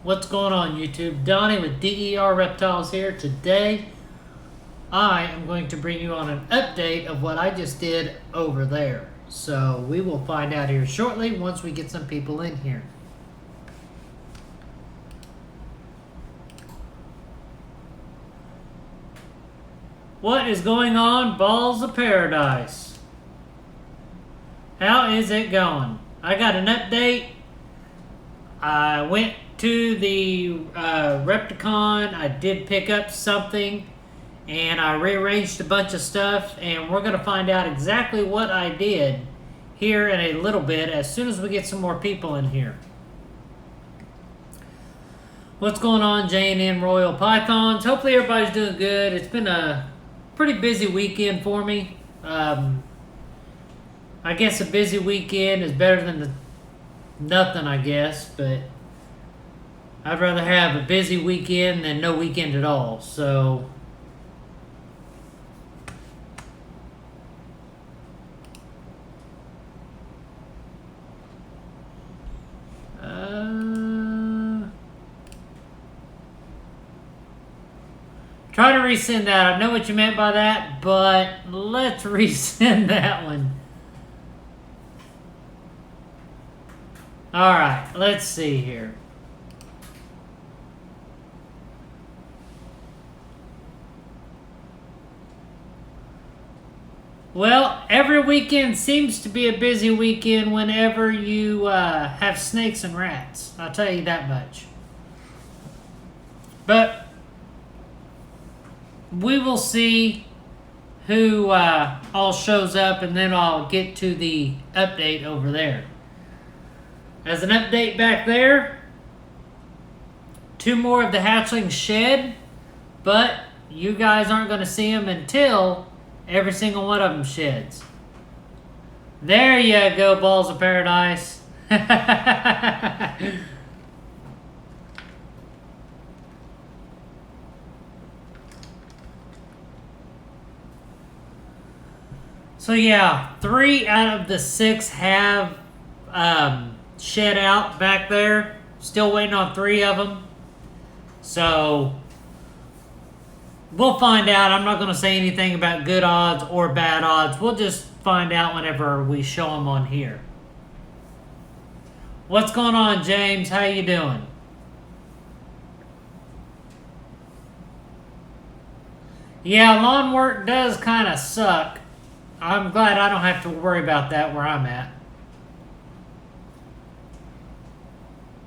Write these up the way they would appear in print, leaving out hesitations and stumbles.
What's going on, YouTube? Donnie with DER Reptiles here. Today, I am going to bring you on an update of what I just did over there. So, we will find out here shortly once we get some people in here. What is going on, Balls of Paradise? How is it going? I got an update. I went to the Repticon. I did pick up something, and I rearranged a bunch of stuff, and we're going to find out exactly what I did here in a little bit as soon as we get some more people in here. What's going on, J&N Royal Pythons? Hopefully everybody's doing good. It's been a pretty busy weekend for me. I guess a busy weekend is better than nothing, I guess, but I'd rather have a busy weekend than no weekend at all. So try to resend that. I know what you meant by that, but let's resend that one. Alright, let's see here. Well, every weekend seems to be a busy weekend whenever you have snakes and rats. I'll tell you that much. But we will see who all shows up, and then I'll get to the update over there. As an update back there, 2 more of the hatchlings shed, but you guys aren't going to see them until every single one of them sheds. There you go, Balls of Paradise. So yeah, 3 out of the 6 have shed out back there. Still waiting on 3 of them. So we'll find out. I'm not going to say anything about good odds or bad odds. We'll just find out whenever we show them on here. What's going on, James? How you doing? Yeah, lawn work does kind of suck. I'm glad I don't have to worry about that where I'm at.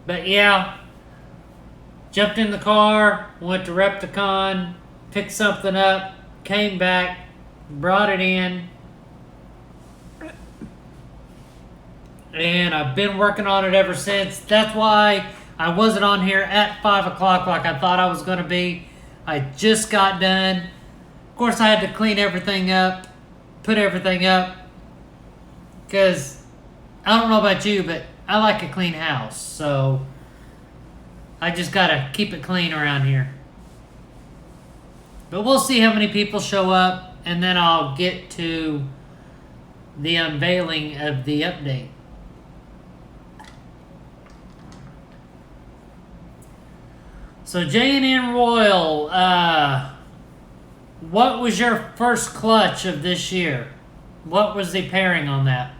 But yeah, jumped in the car, went to Repticon, picked something up, came back, brought it in, and I've been working on it ever since. That's why I wasn't on here at 5 o'clock like I thought I was going to be. I just got done. Of course, I had to clean everything up, put everything up, because I don't know about you, but I like a clean house, so I just gotta keep it clean around here. But we'll see how many people show up, and then I'll get to the unveiling of the update. So J&N Royal, what was your first clutch of this year? What was the pairing on that?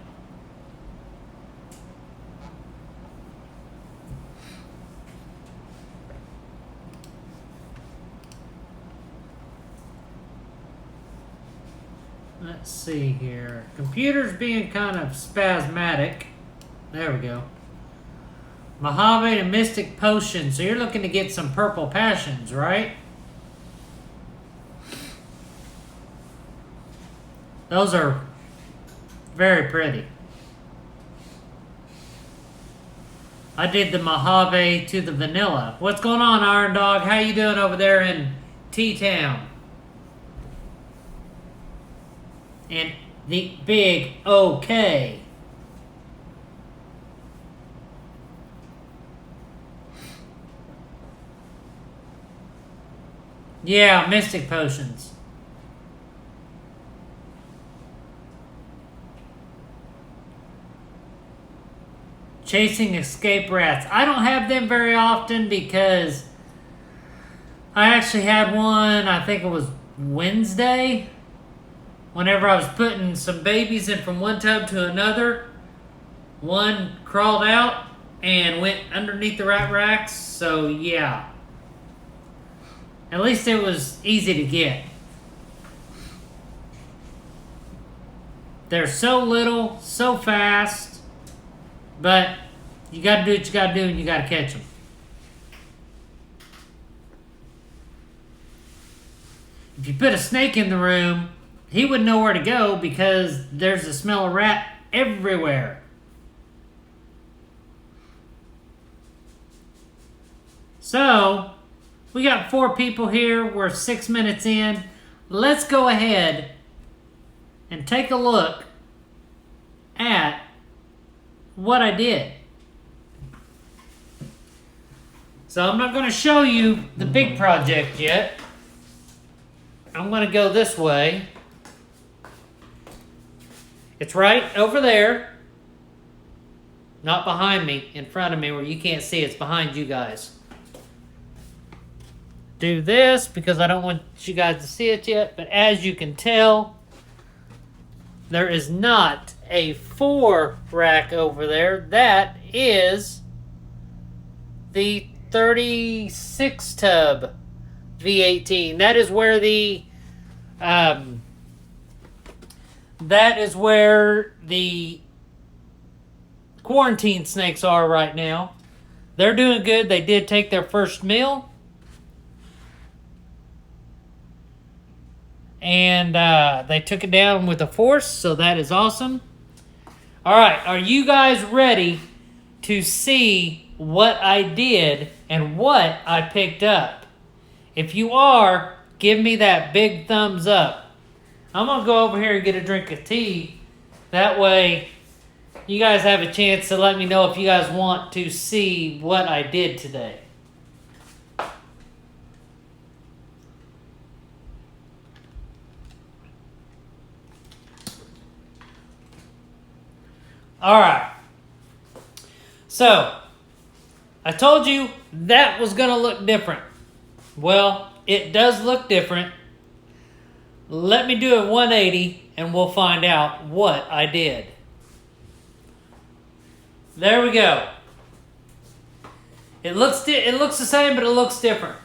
Let's see here. Computer's being kind of spasmodic. There we go. Mojave and Mystic Potion. So you're looking to get some Purple Passions, right? Those are very pretty. I did the Mojave to the vanilla. What's going on, Iron Dog? How you doing over there in T-Town? And the big OK. Yeah, Mystic Potions. chasing escape rats. I don't have them very often because I actually had one, I think it was Wednesday, whenever I was putting some babies in from one tub to another. One crawled out and went underneath the rat racks, so yeah. At least it was easy to get. They're so little, so fast, but you gotta do what you gotta do and you gotta catch them. If you put a snake in the room, he wouldn't know where to go because there's the smell of rat everywhere. So, we got 4 people here. We're 6 minutes in. Let's go ahead and take a look at what I did. So I'm not going to show you the big project yet. I'm going to go this way. It's right over there. Not behind me, in front of me where you can't see. It's behind you guys. Do this because I don't want you guys to see it yet, but as you can tell, there is not a 4 rack over there. That is the 36 tub V18. That is where the quarantine snakes are right now. They're doing good. They did take their first meal. And they took it down with a force, so that is awesome. All right, are you guys ready to see what I did and what I picked up? If you are, give me that big thumbs up. I'm going to go over here and get a drink of tea. That way, you guys have a chance to let me know if you guys want to see what I did today. All right. So, I told you that was going to look different. Well, it does look different. Let me do a 180 and we'll find out what I did. There we go. It looks the same, but it looks different.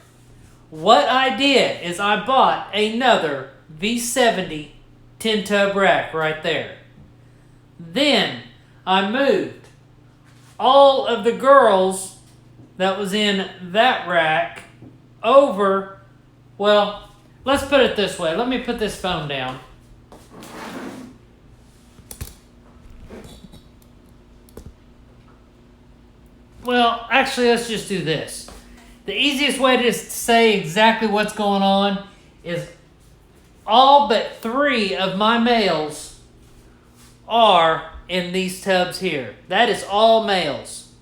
What I did is I bought another V70 10 tub rack right there. Then I moved all of the girls that was in that rack over, well, let's put it this way. Let me put this phone down. Well, actually, let's just do this. The easiest way to say exactly what's going on is all but 3 of my males are in these tubs here. That is all males.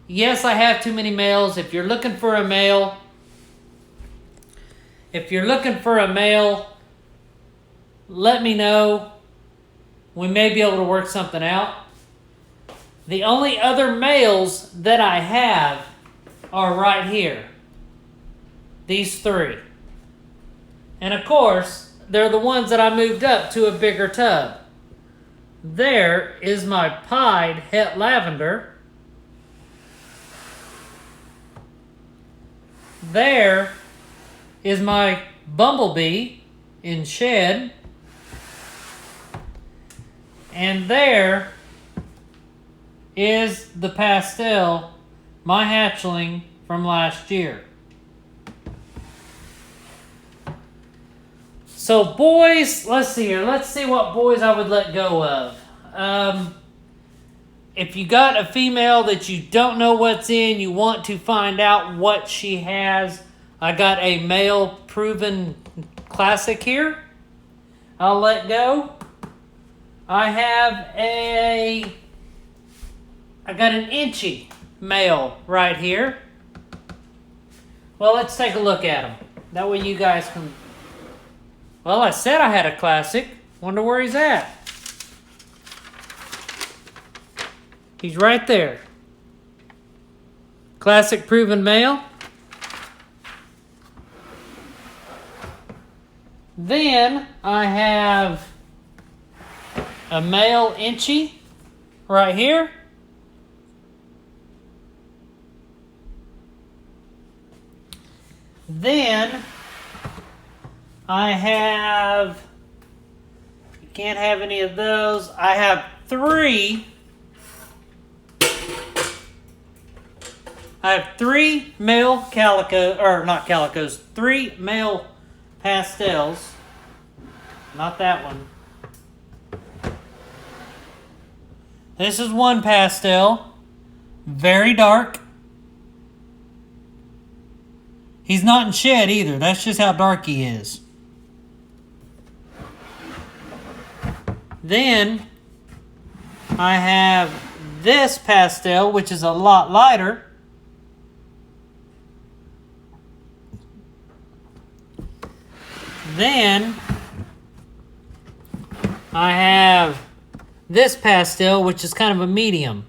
Yes, I have too many males. If you're looking for a male, let me know. We may be able to work something out. The only other males that I have are right here. These 3. And of course, they're the ones that I moved up to a bigger tub. There is my pied het lavender. There is my bumblebee in shed. And there is the pastel, my hatchling from last year. So boys, let's see here. Let's see what boys I would let go of. If you got a female that you don't know what's in, you want to find out what she has, I got a male proven classic here. I'll let go. I got an inchy male right here. Well, let's take a look at him. That way you guys can... Well, I said I had a classic. Wonder where he's at. He's right there. Classic proven male. Then I have a male Inchy right here. Then I have, you can't have any of those. I have three male calico, or not calicos, 3 male pastels. Not that one. This is one pastel. Very dark. He's not in shed either. That's just how dark he is. Then I have this pastel, which is a lot lighter. Then I have this pastel, which is kind of a medium.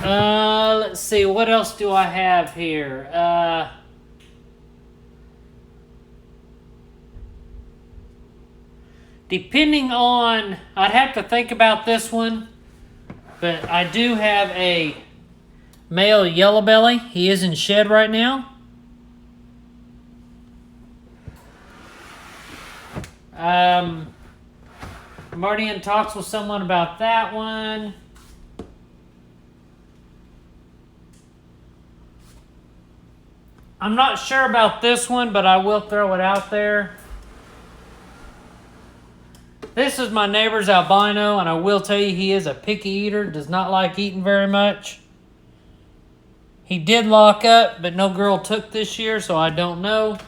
Let's see, what else do I have here? Depending on, I'd have to think about this one, but I do have a male yellow belly. He is in shed right now. I'm already in talks with someone about that one. I'm not sure about this one, but I will throw it out there. This is my neighbor's albino, and I will tell you he is a picky eater, does not like eating very much. He did lock up, but no girl took this year, so I don't know.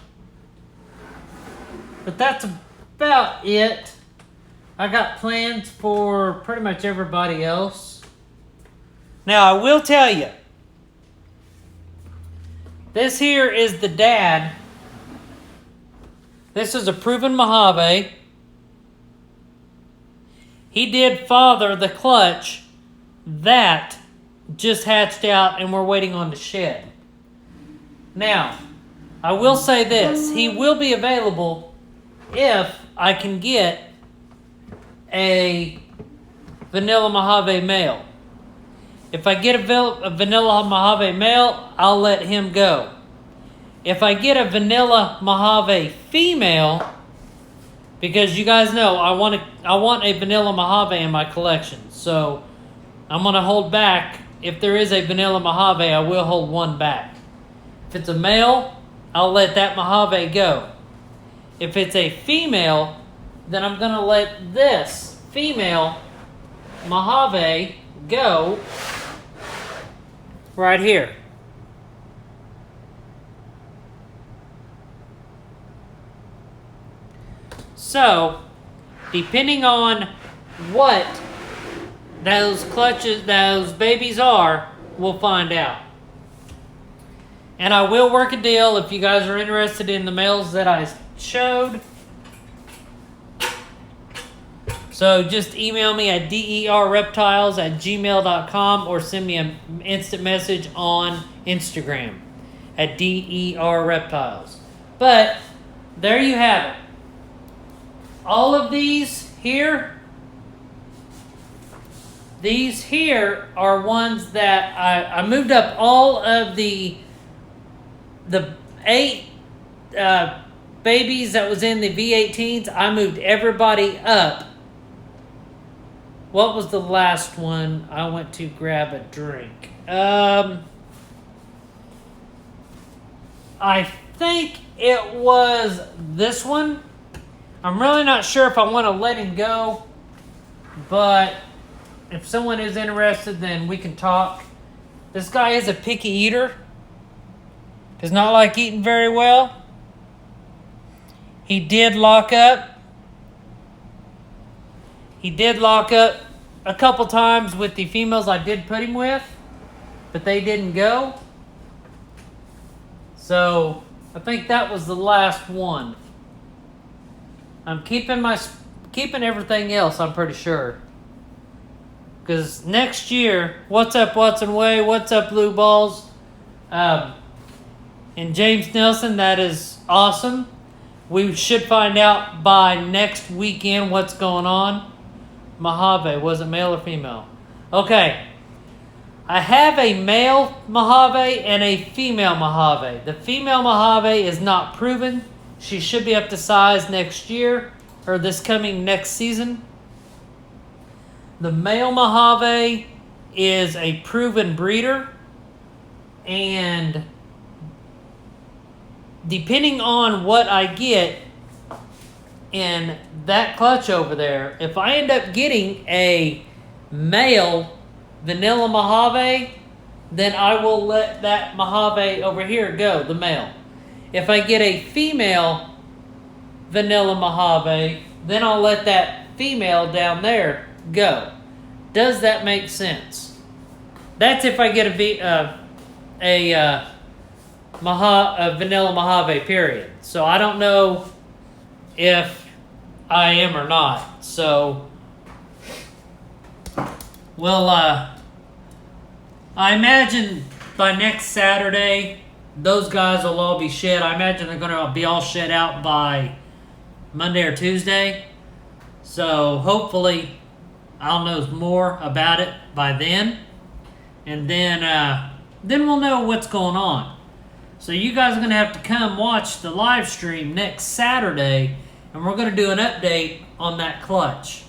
But that's about it. I got plans for pretty much everybody else. Now, I will tell you, this here is the dad. This is a proven Mojave. He did father the clutch that just hatched out, and we're waiting on the shed. Now, I will say this. He will be available if I can get a vanilla Mojave male. If I get a vanilla Mojave male, I'll let him go. If I get a vanilla Mojave female, because you guys know I want a vanilla Mojave in my collection, so I'm going to hold back. If there is a vanilla Mojave, I will hold one back. If it's a male, I'll let that Mojave go. If it's a female, then I'm going to let this female Mojave go right here. So, depending on what those clutches, those babies are, we'll find out. And I will work a deal if you guys are interested in the males that I showed. So just email me at derreptiles@gmail.com or send me an instant message on Instagram at derreptiles. But there you have it. All of these here are ones that I moved up all of the 8 babies that was in the V18s. I moved everybody up. What was the last one? I went to grab a drink. I think it was this one. I'm really not sure if I want to let him go, but if someone is interested, then we can talk. This guy is a picky eater. Does not like eating very well. He did lock up. He did lock up a couple times with the females I did put him with, but they didn't go. So I think that was the last one. I'm keeping everything else, I'm pretty sure. Because next year, what's up, Watson Way? What's up, Blue Balls? And James Nelson, that is awesome. We should find out by next weekend what's going on. Mojave, was it male or female? Okay. I have a male Mojave and a female Mojave. The female Mojave is not proven. She should be up to size next year, or this coming next season. The male Mojave is a proven breeder, and depending on what I get in that clutch over there, if I end up getting a male vanilla Mojave, then I will let that Mojave over here go, the male. If I get a female vanilla Mojave, then I'll let that female down there go. Does that make sense? That's if I get a vanilla Mojave, period. So I don't know if I am or not. So, well, I imagine by next Saturday, those guys will all be shed. I imagine they're going to be all shed out by Monday or Tuesday. So hopefully I'll know more about it by then. And then we'll know what's going on. So you guys are going to have to come watch the live stream next Saturday, and we're going to do an update on that clutch.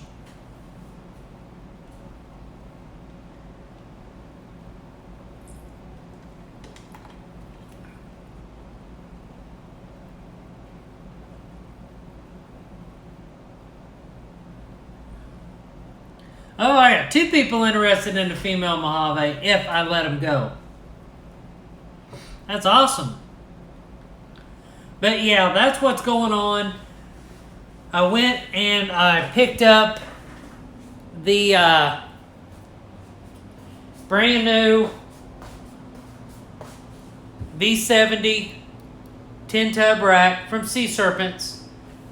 Oh, I got 2 people interested in the female Mojave if I let them go. That's awesome. But yeah, that's what's going on. I went and I picked up the brand new V70 10 tub rack from Sea Serpents.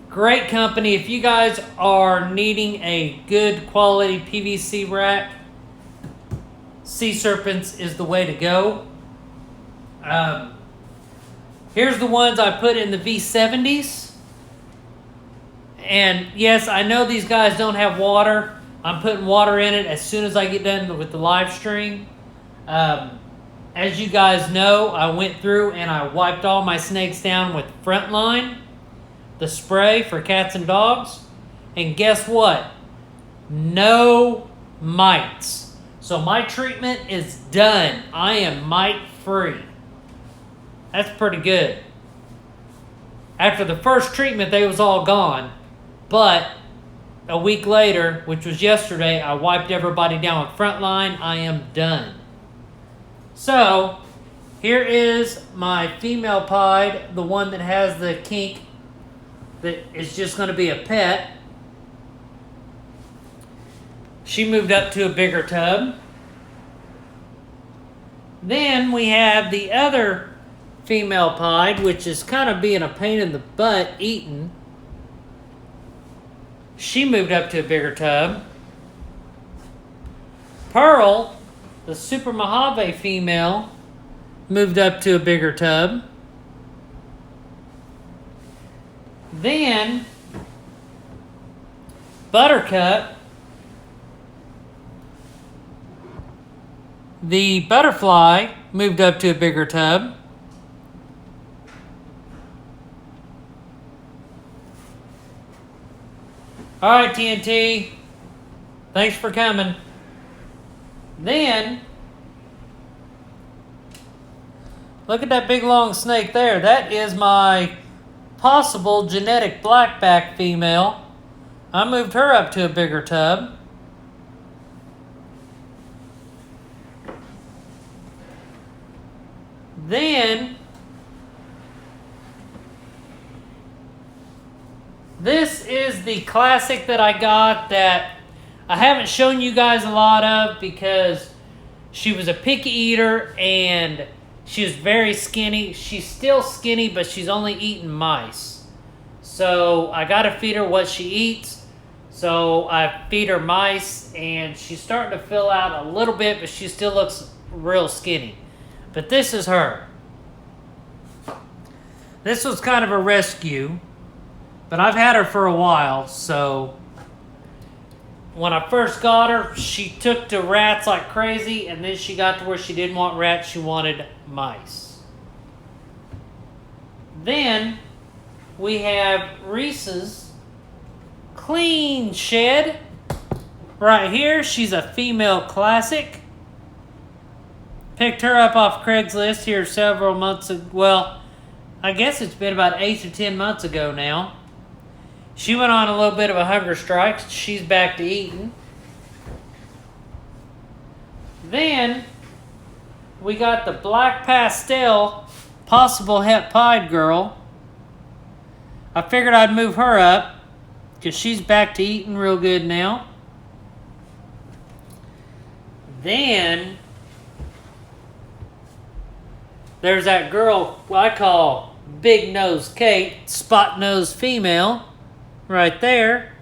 Great company. If you guys are needing a good quality PVC rack, Sea Serpents is the way to go. Here's the ones I put in the V70s. And yes, I know these guys don't have water. I'm putting water in it as soon as I get done with the live stream. As you guys know, I went through and I wiped all my snakes down with Frontline, the spray for cats and dogs. And guess what? No mites. So my treatment is done. I am mite free. That's pretty good. After the first treatment, they was all gone. But a week later, which was yesterday, I wiped everybody down with Frontline. I am done. So, here is my female pied, the one that has the kink that is just going to be a pet. She moved up to a bigger tub. Then we have the other female pied, which is kind of being a pain in the butt eating. She moved up to a bigger tub. Pearl, the Super Mojave female, moved up to a bigger tub. Then Buttercup, the butterfly, moved up to a bigger tub. All right, TNT. Thanks for coming. Then, look at that big long snake there. That is my possible genetic blackback female. I moved her up to a bigger tub. Then, this is the classic that I got that I haven't shown you guys a lot of because she was a picky eater and she was very skinny. She's still skinny, but she's only eating mice. So I got to feed her what she eats. So I feed her mice, and she's starting to fill out a little bit, but she still looks real skinny. But this is her. This was kind of a rescue, but I've had her for a while, so when I first got her, she took to rats like crazy, and then she got to where she didn't want rats, she wanted mice. Then we have Reese's Clean Shed right here. She's a female classic. Picked her up off Craigslist here several months ago. Well, I guess it's been about 8 to 10 months ago now. She went on a little bit of a hunger strike. She's back to eating. Then we got the Black Pastel Possible Het Pied girl. I figured I'd move her up because she's back to eating real good now. Then there's that girl I call Big Nose Kate, Spot Nose Female, right there.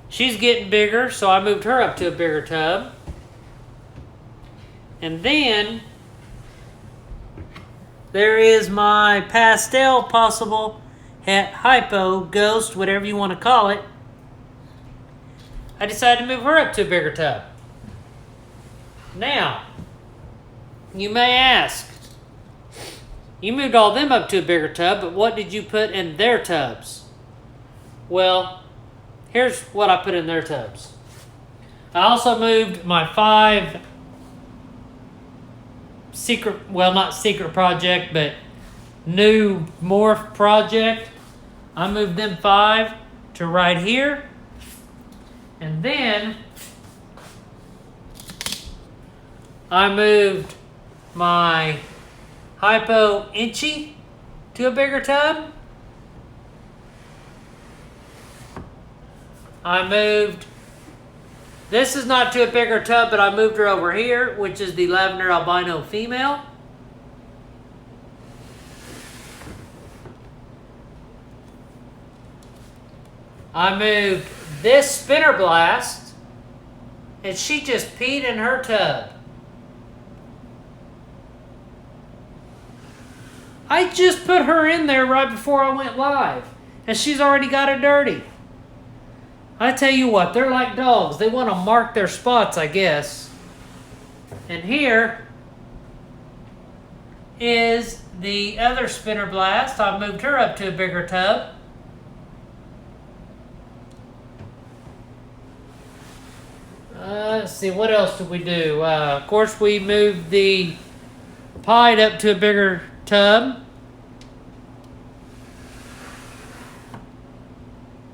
She's getting bigger, so I moved her up to a bigger tub. And then there is my Pastel Possible Het Hypo Ghost, whatever you want to call it. I decided to move her up to a bigger tub. Now, you may ask, you moved all them up to a bigger tub, but what did you put in their tubs? Well, here's what I put in their tubs. I also moved my 5 secret, well, not secret project, but new morph project. I moved them 5 to right here. And then I moved my Hypo Inchy to a bigger tub. I moved, this is not to a bigger tub, but I moved her over here, which is the Lavender Albino Female. I moved this Spinner Blast, and she just peed in her tub. I just put her in there right before I went live, and she's already got it dirty. I tell you what, they're like dogs. They want to mark their spots, I guess. And here is the other Spinner Blast. I moved her up to a bigger tub. Let's see, what else did we do? Of course, we moved the Pied up to a bigger tub.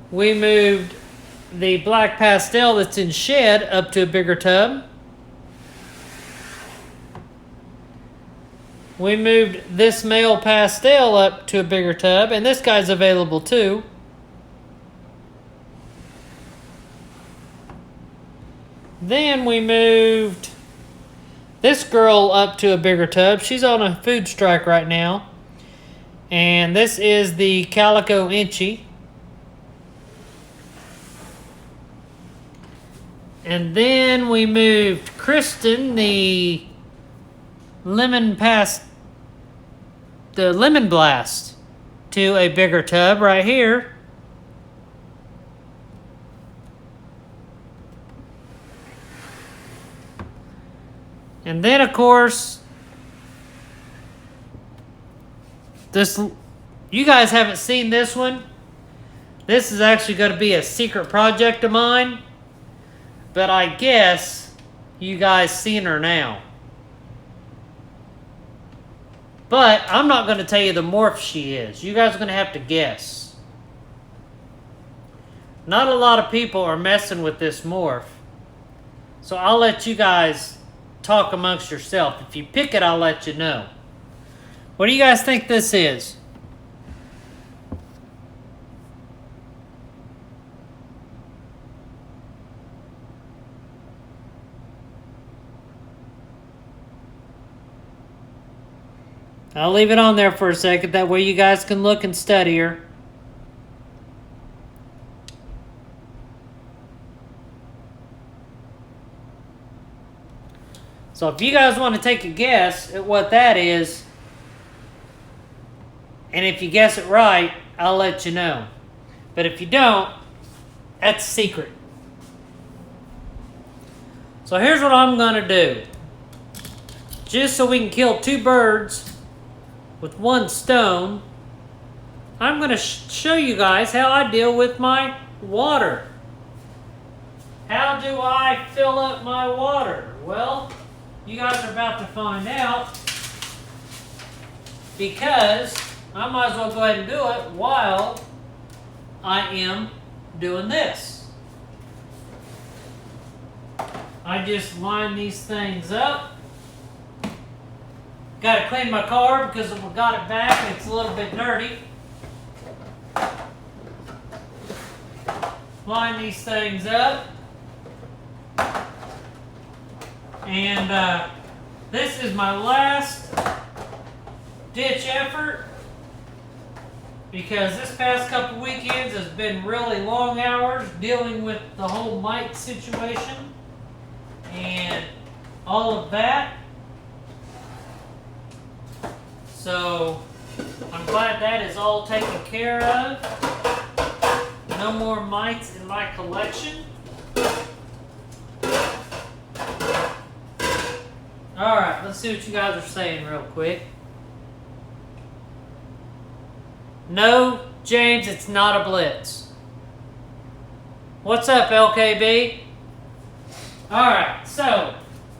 We moved the Black Pastel that's in shed up to a bigger tub. We moved this male Pastel up to a bigger tub, and this guy's available too. Then we moved this girl up to a bigger tub. She's on a food strike right now. And this is the Calico Inchy. And then we moved Kristen, the Lemon Blast, to a bigger tub right here. And then, of course, this, you guys haven't seen this one. This is actually going to be a secret project of mine. But I guess you guys seen her now. But I'm not going to tell you the morph she is. You guys are going to have to guess. Not a lot of people are messing with this morph. So I'll let you guys talk amongst yourself. If you pick it, I'll let you know. What do you guys think this is? I'll leave it on there for a second. That way you guys can look and study her. So if you guys want to take a guess at what that is, and if you guess it right, I'll let you know. But if you don't, that's a secret. So here's what I'm going to do. Just so we can kill 2 birds with 1 stone, I'm going to show you guys how I deal with my water. How do I fill up my water? Well, you guys are about to find out, because I might as well go ahead and do it while I am doing this. I just line these things up. Got to clean my car because I got it back and it's a little bit dirty. Line these things up. And this is my last ditch effort, because this past couple weekends has been really long hours dealing with the whole mite situation and all of that. So I'm glad that is all taken care of. No more mites in my collection. Alright, let's see what you guys are saying real quick. No, James, it's not a blitz. What's up, LKB? Alright, so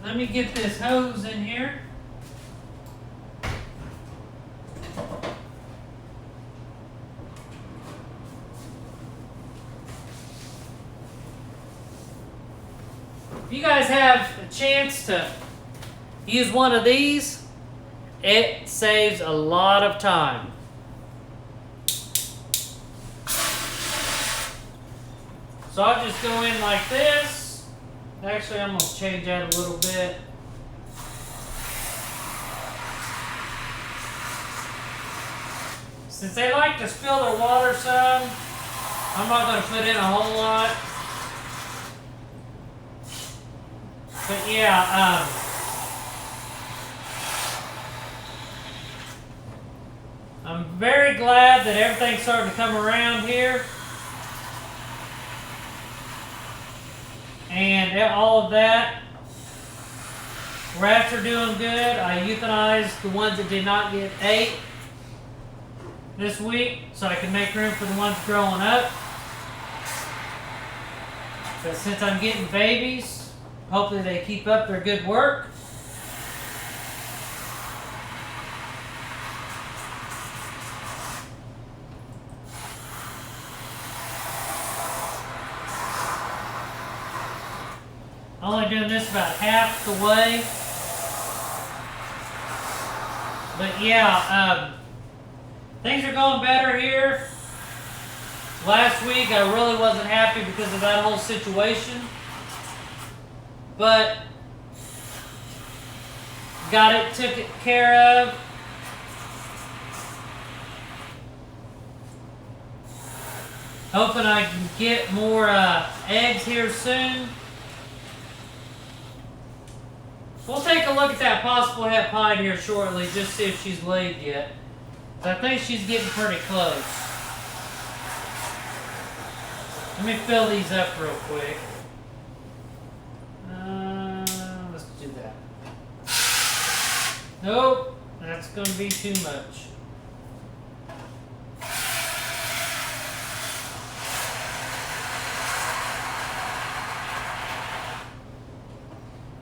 let me get this hose in here. If you guys have a chance to use one of these, it saves a lot of time. So I'll just go in like this. Actually, I'm going to change that a little bit. Since they like to spill their water some, I'm not going to put in a whole lot. But yeah, I'm very glad that everything's starting to come around here. And all of that. Rats are doing good. I euthanized the ones that did not get ate this week, so I can make room for the ones growing up. But since I'm getting babies, hopefully they keep up their good work. Only doing this about half the way. But yeah, things are going better here. Last week I really wasn't happy because of that whole situation. But got it took it care of. Hoping I can get more eggs here soon. We'll take a look at that possible het pied here shortly, just see if she's laid yet. I think she's getting pretty close. Let me fill these up real quick. Let's do that. Nope, that's going to be too much.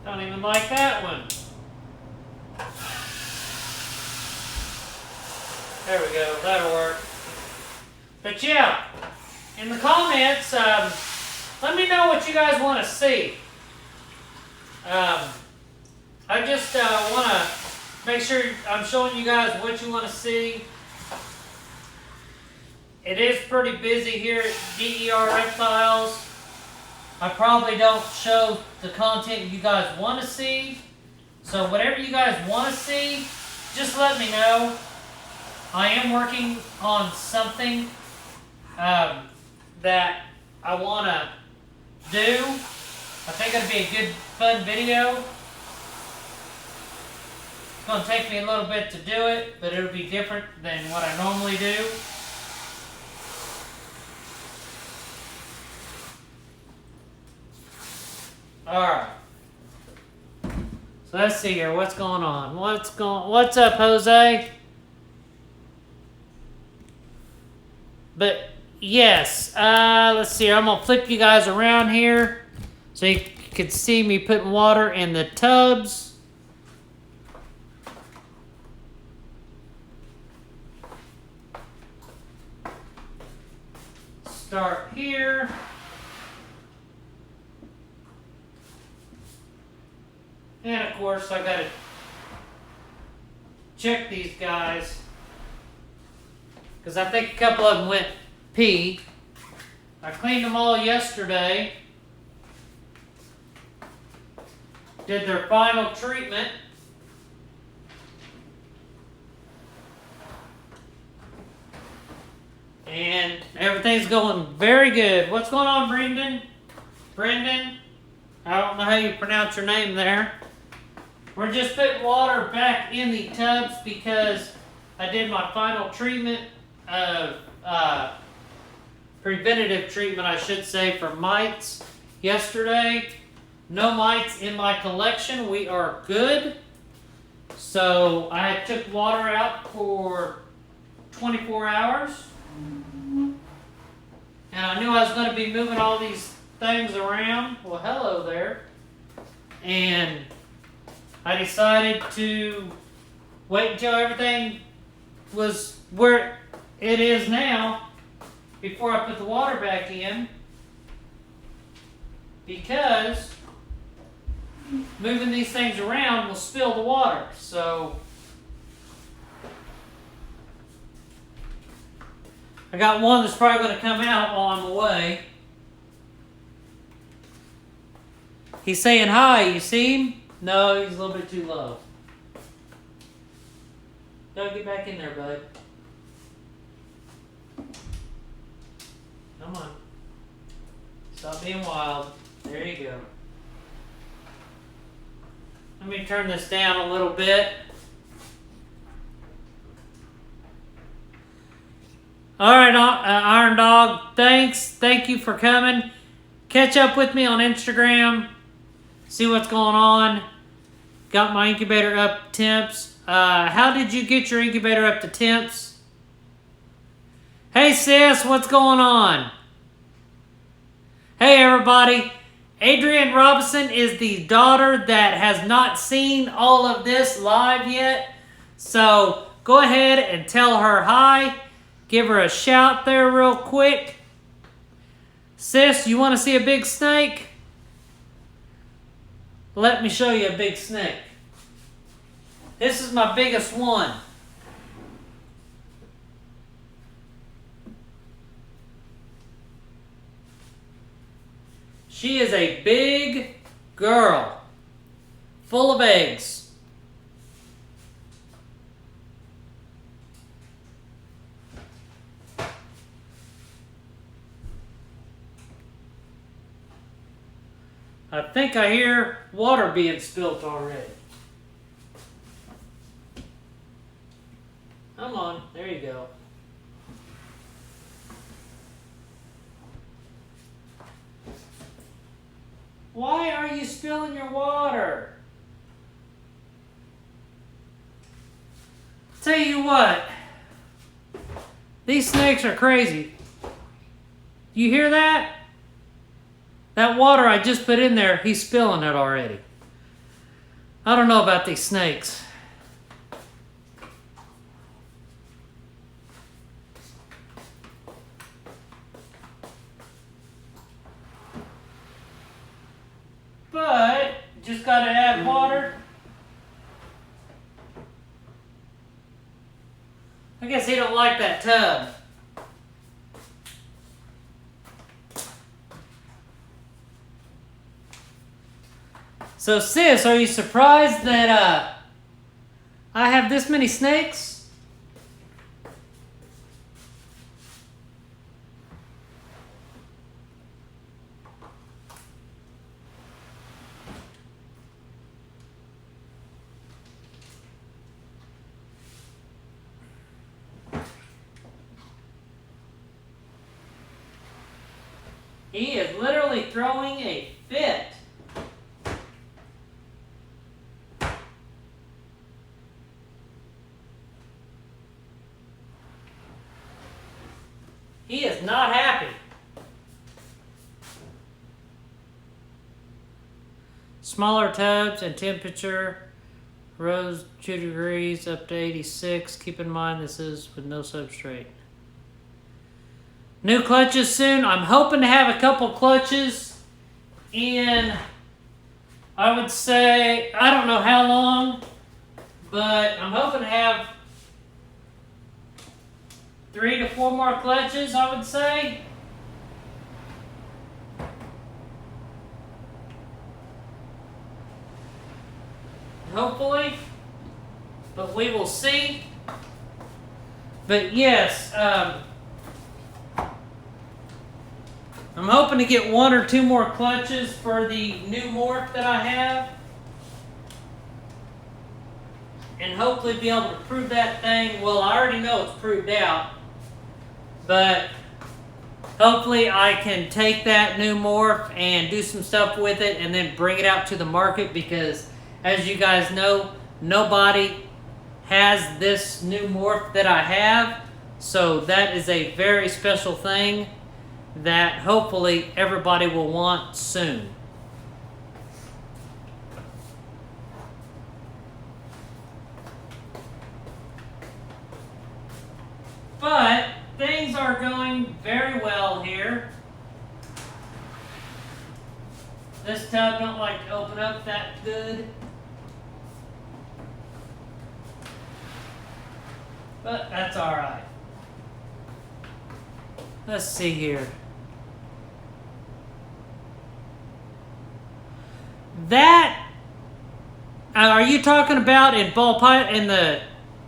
Don't even like that one. There we go, that'll work. But yeah, in the comments, let me know what you guys want to see. I just want to make sure I'm showing you guys what you want to see. It is pretty busy here at DER Reptiles. I probably don't show the content you guys want to see. So whatever you guys want to see, just let me know. I am working on something that I want to do. I think it'll be a good, fun video. It's going to take me a little bit to do it, but it'll be different than what I normally do. Alright. So let's see here. What's going on? What's up, Jose? But yes, let's see here. I'm going to flip you guys around here so you can see me putting water in the tubs. Start here. And of course, I gotta check these guys because I think a couple of them went pee. I cleaned them all yesterday. Did their final treatment. And everything's going very good. What's going on, Brendan? Brendan? I don't know how you pronounce your name there. We're just putting water back in the tubs because I did my final treatment of preventative treatment, I should say, for mites yesterday. No mites in my collection. We are good. So I took water out for 24 hours. And I knew I was going to be moving all these things around. Well, hello there. And I decided to wait until everything was where it is now before I put the water back in, because moving these things around will spill the water. So I got one that's probably going to come out while I'm away. He's saying hi. You see him? No, he's a little bit too low. Gotta get back in there, bud. Come on. Stop being wild. There you go. Let me turn this down a little bit. Alright, Iron Dog, thanks. Thank you for coming. Catch up with me on Instagram. See what's going on. Got my incubator up temps. How did you get your incubator up to temps? Hey sis, what's going on? Hey everybody. Adrienne Robinson is the daughter that has not seen all of this live yet. So go ahead and tell her hi. Give her a shout there real quick. Sis, you want to see a big snake? Let me show you a big snake. This is my biggest one. She is a big girl, full of eggs. I think I hear water being spilt already. Come on, there you go. Why are you spilling your water? Tell you what, these snakes are crazy. You hear that? That water I just put in there, he's spilling it already. I don't know about these snakes. But, just gotta add water. I guess he don't like that tub. So sis, are you surprised that I have this many snakes? He is literally throwing a fit. He is not happy. Smaller tubs and temperature rose 2 degrees up to 86. Keep in mind this is with no substrate. New clutches soon. I'm hoping to have a couple clutches in, I would say, I don't know how long, but I'm hoping to have 3 to 4 more clutches, I would say. Hopefully, but we will see. But yes, I'm hoping to get 1 or 2 more clutches for the new morph that I have. And hopefully be able to prove that thing. Well, I already know it's proved out. But hopefully I can take that new morph and do some stuff with it and then bring it out to the market, because as you guys know, nobody has this new morph that I have. So that is a very special thing that hopefully everybody will want soon. But things are going very well here. This tub don't like to open up that good. But that's alright. Let's see here. That, are you talking about in ball pipe in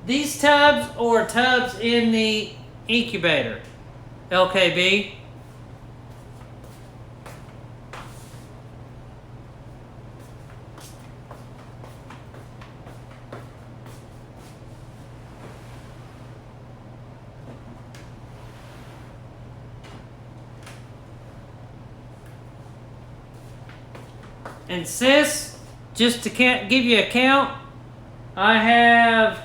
these tubs or tubs in the incubator? LKB. And sis, just to give you a count, I have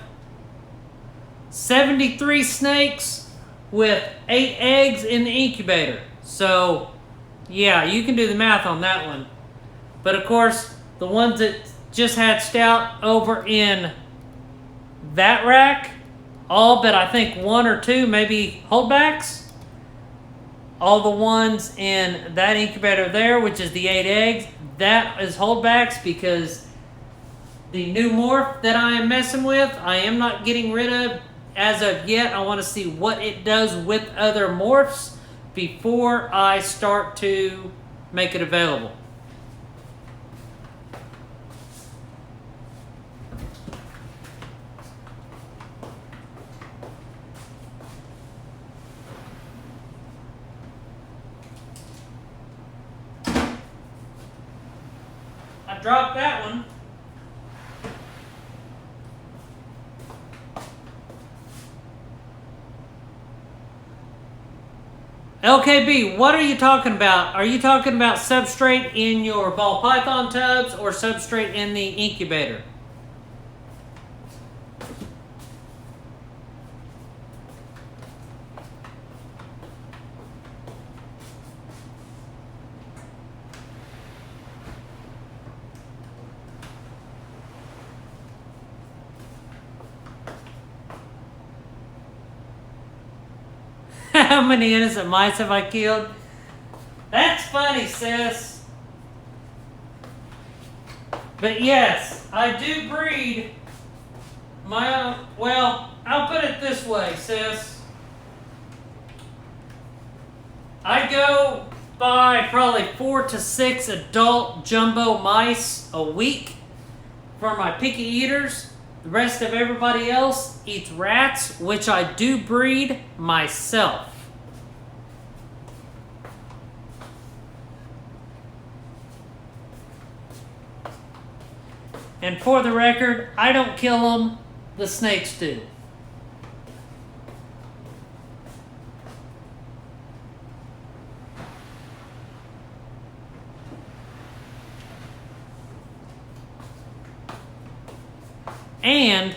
73 snakes with 8 eggs in the incubator. So, yeah, you can do the math on that one. But of course, the ones that just hatched out over in that rack, all but I think 1 or 2 maybe holdbacks. All the ones in that incubator there, which is the 8 eggs, that is holdbacks, because the new morph that I am messing with, I am not getting rid of as of yet. I want to see what it does with other morphs before I start to make it available. Drop that one. LKB, what are you talking about? Are you talking about substrate in your ball python tubs or substrate in the incubator? How many innocent mice have I killed? That's funny, sis. But yes, I do breed my own. Well, I'll put it this way, sis. I go by probably 4 to 6 adult jumbo mice a week for my picky eaters. The rest of everybody else eats rats, which I do breed myself. And for the record, I don't kill them, the snakes do. And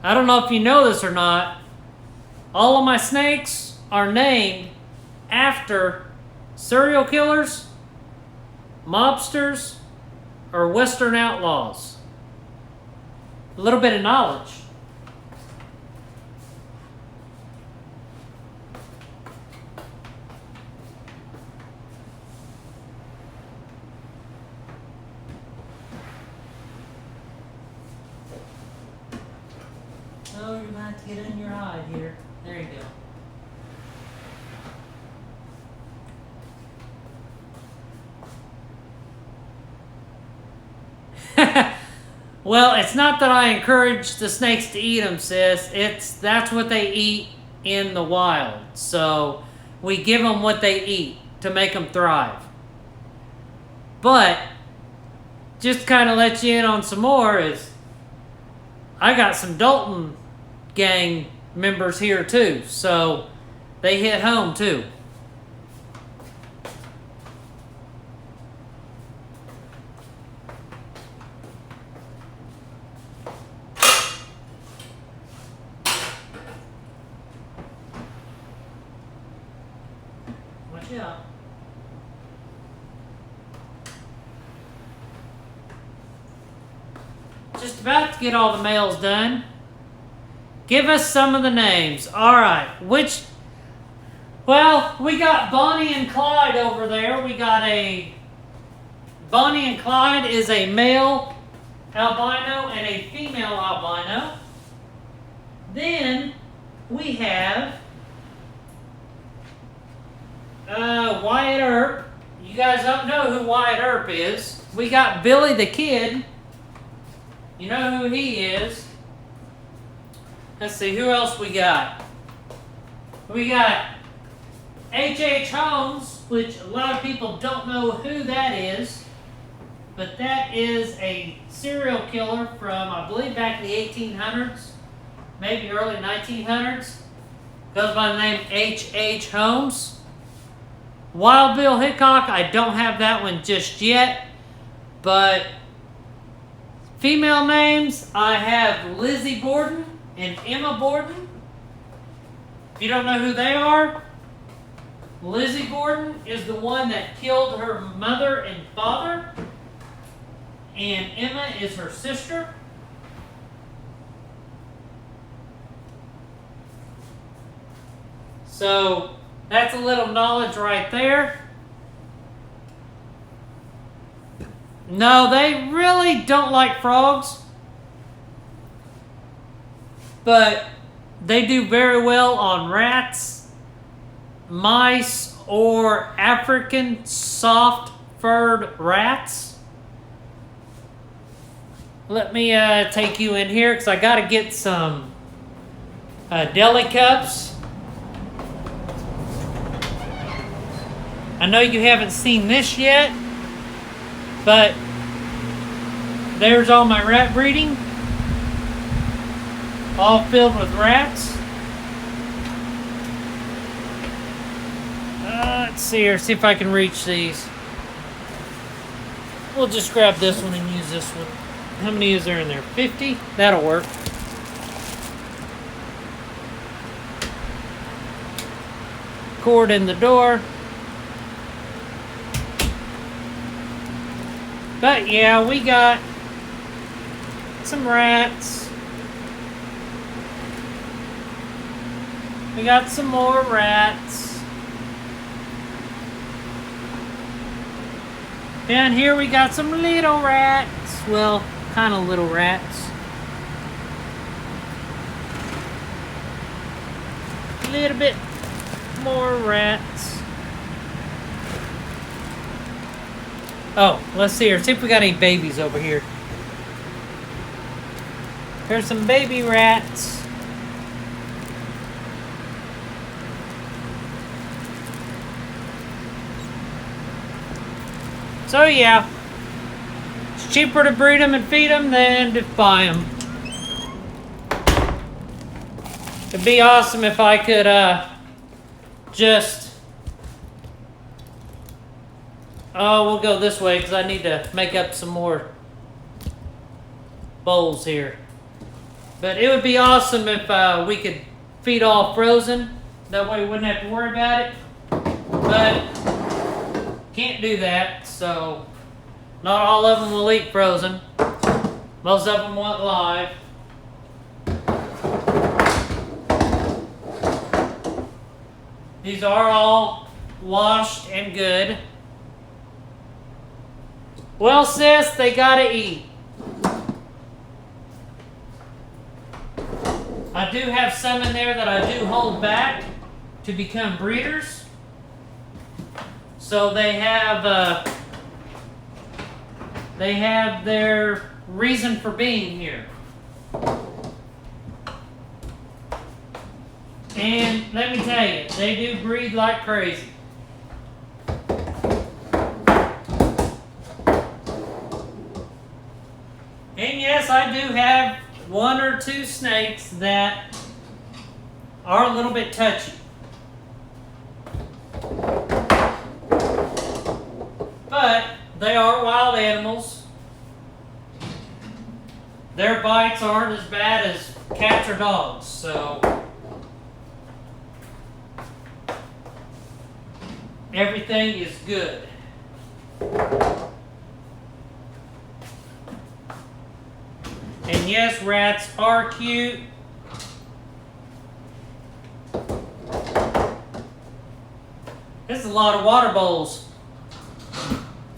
I don't know if you know this or not, all of my snakes are named after serial killers, mobsters, or Western outlaws. A little bit of knowledge. Oh, you're going to have to get in your hide here. There you go. Well, it's not that I encourage the snakes to eat them, sis. That's what they eat in the wild. So we give them what they eat to make them thrive. But just kind of let you in on some more is I got some Dalton gang members here too, so they hit home too. Watch out. Just about to get all the males done. Give us some of the names. Alright, well, we got Bonnie and Clyde over there. Bonnie and Clyde is a male albino and a female albino. Then we have Wyatt Earp. You guys don't know who Wyatt Earp is. We got Billy the Kid. You know who he is. Let's see, who else we got? We got H.H. Holmes, which a lot of people don't know who that is. But that is a serial killer from, I believe, back in the 1800s. Maybe early 1900s. Goes by the name H.H. Holmes. Wild Bill Hickok, I don't have that one just yet. But female names, I have Lizzie Borden and Emma Borden. If you don't know who they are, Lizzie Borden is the one that killed her mother and father, and Emma is her sister. So that's a little knowledge right there. No, they really don't like frogs. But they do very well on rats, mice, or African soft-furred rats. Let me take you in here because I got to get some deli cups. I know you haven't seen this yet, but there's all my rat breeding. All filled with rats. Let's see here, see if I can reach these. We'll just grab this one and use this one. How many is there in there? 50? That'll work. Cord in the door. But yeah, we got some rats. We got some more rats. Down here we got some little rats. Well, kind of little rats. A little bit more rats. Oh, let's see here. See if we got any babies over here. There's some baby rats. So yeah, it's cheaper to breed them and feed them than to buy them. It'd be awesome if I could just... Oh, we'll go this way because I need to make up some more bowls here. But it would be awesome if we could feed all frozen. That way we wouldn't have to worry about it. But can't do that, so not all of them will eat frozen. Most of them want live. These are all washed and good. Well, sis, they gotta eat. I do have some in there that I do hold back to become breeders. So they have their reason for being here. And let me tell you, they do breed like crazy. And yes, I do have one or two snakes that are a little bit touchy. But they are wild animals. Their bites aren't as bad as cats or dogs, so everything is good. And yes, rats are cute. This is a lot of water bowls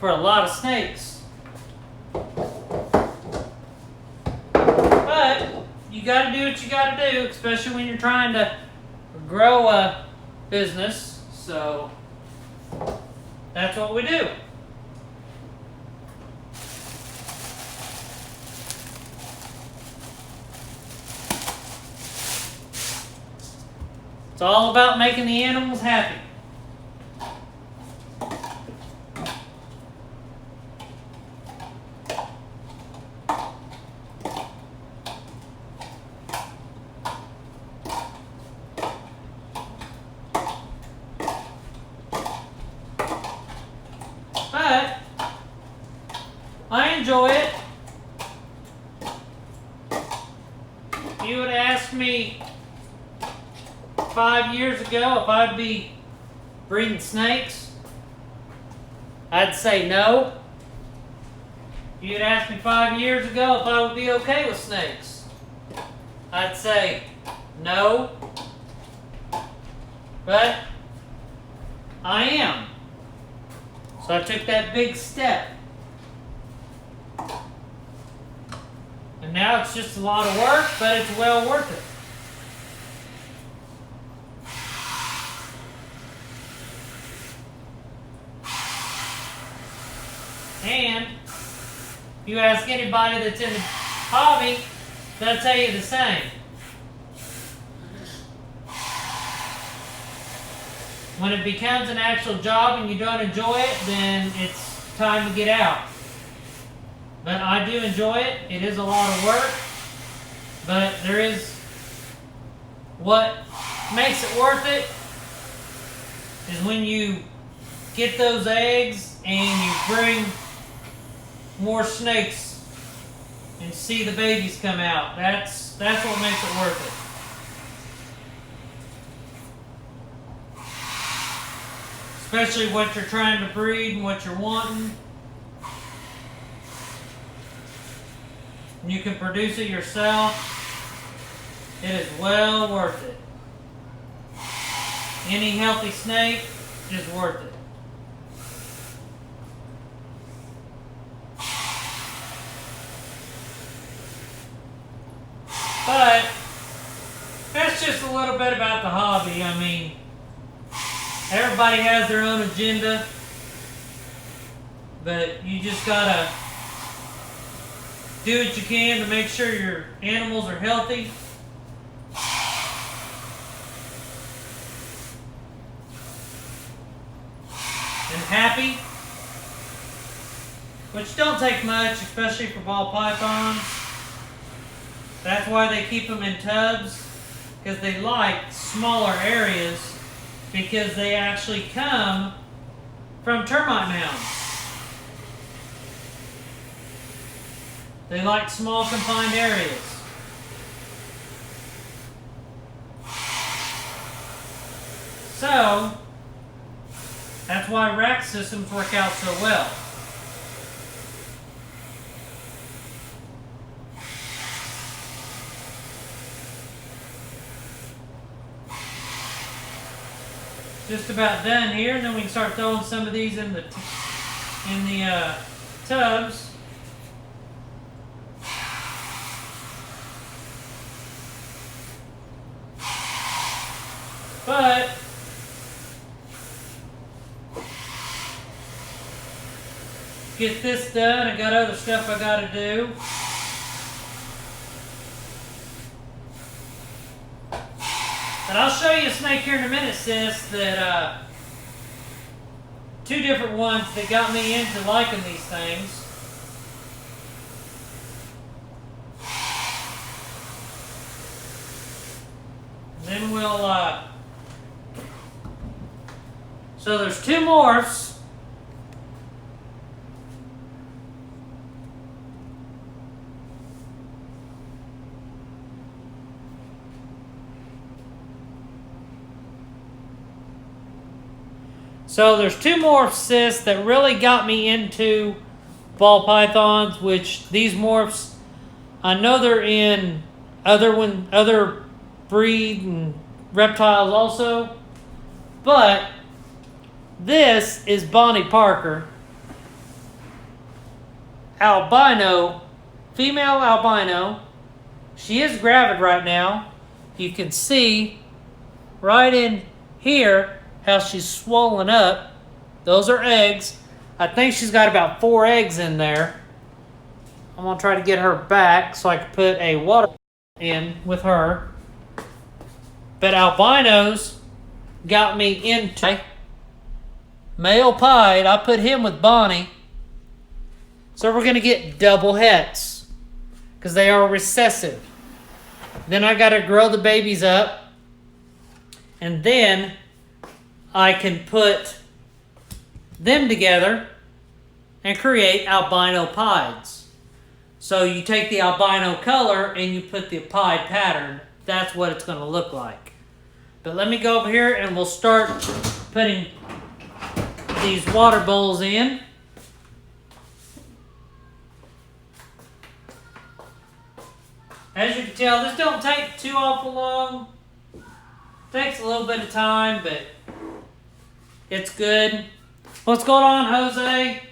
for a lot of snakes. But you gotta do what you gotta do, especially when you're trying to grow a business. So that's what we do. It's all about making the animals happy. But I enjoy it. You would ask me 5 years ago if I'd be breeding snakes, I'd say no. You'd ask me 5 years ago if I would be okay with snakes, I'd say no. But I am. So I took that big step. And now it's just a lot of work, but it's well worth it. And you ask anybody that's in the hobby, they'll tell you the same. When it becomes an actual job and you don't enjoy it, then it's time to get out. But I do enjoy it. It is a lot of work. But there is what makes it worth it is when you get those eggs and you bring more snakes and see the babies come out. That's what makes it worth it. Especially what you're trying to breed and what you're wanting. And you can produce it yourself. It is well worth it. Any healthy snake is worth it. But that's just a little bit about the hobby. I mean, everybody has their own agenda, but you just gotta do what you can to make sure your animals are healthy. And happy, which don't take much, especially for ball pythons. That's why they keep them in tubs, because they like smaller areas, because they actually come from termite mounds. They like small confined areas. So, that's why rack systems work out so well. Just about done here, and then we can start throwing some of these in the tubs. But get this done. I got other stuff I got to do. But I'll show you a snake here in a minute, sis, that two different ones that got me into liking these things. And then we'll, so there's two morphs. So there's two morphs, sis, that really got me into ball pythons, which these morphs, I know they're in other breed and reptiles also, but this is Bonnie Parker, albino, female albino. She is gravid right now. You can see right in here how she's swollen up. Those are eggs. I think she's got about 4 eggs in there. I'm going to try to get her back so I can put a water in with her. But albinos got me into male pied. I put him with Bonnie. So we're going to get double hets because they are recessive. Then I got to grow the babies up. And then I can put them together and create albino pieds. So you take the albino color and you put the pied pattern. That's what it's going to look like. But let me go over here and we'll start putting these water bowls in. As you can tell, this don't take too awful long. Takes a little bit of time, but it's good. What's going on, Jose?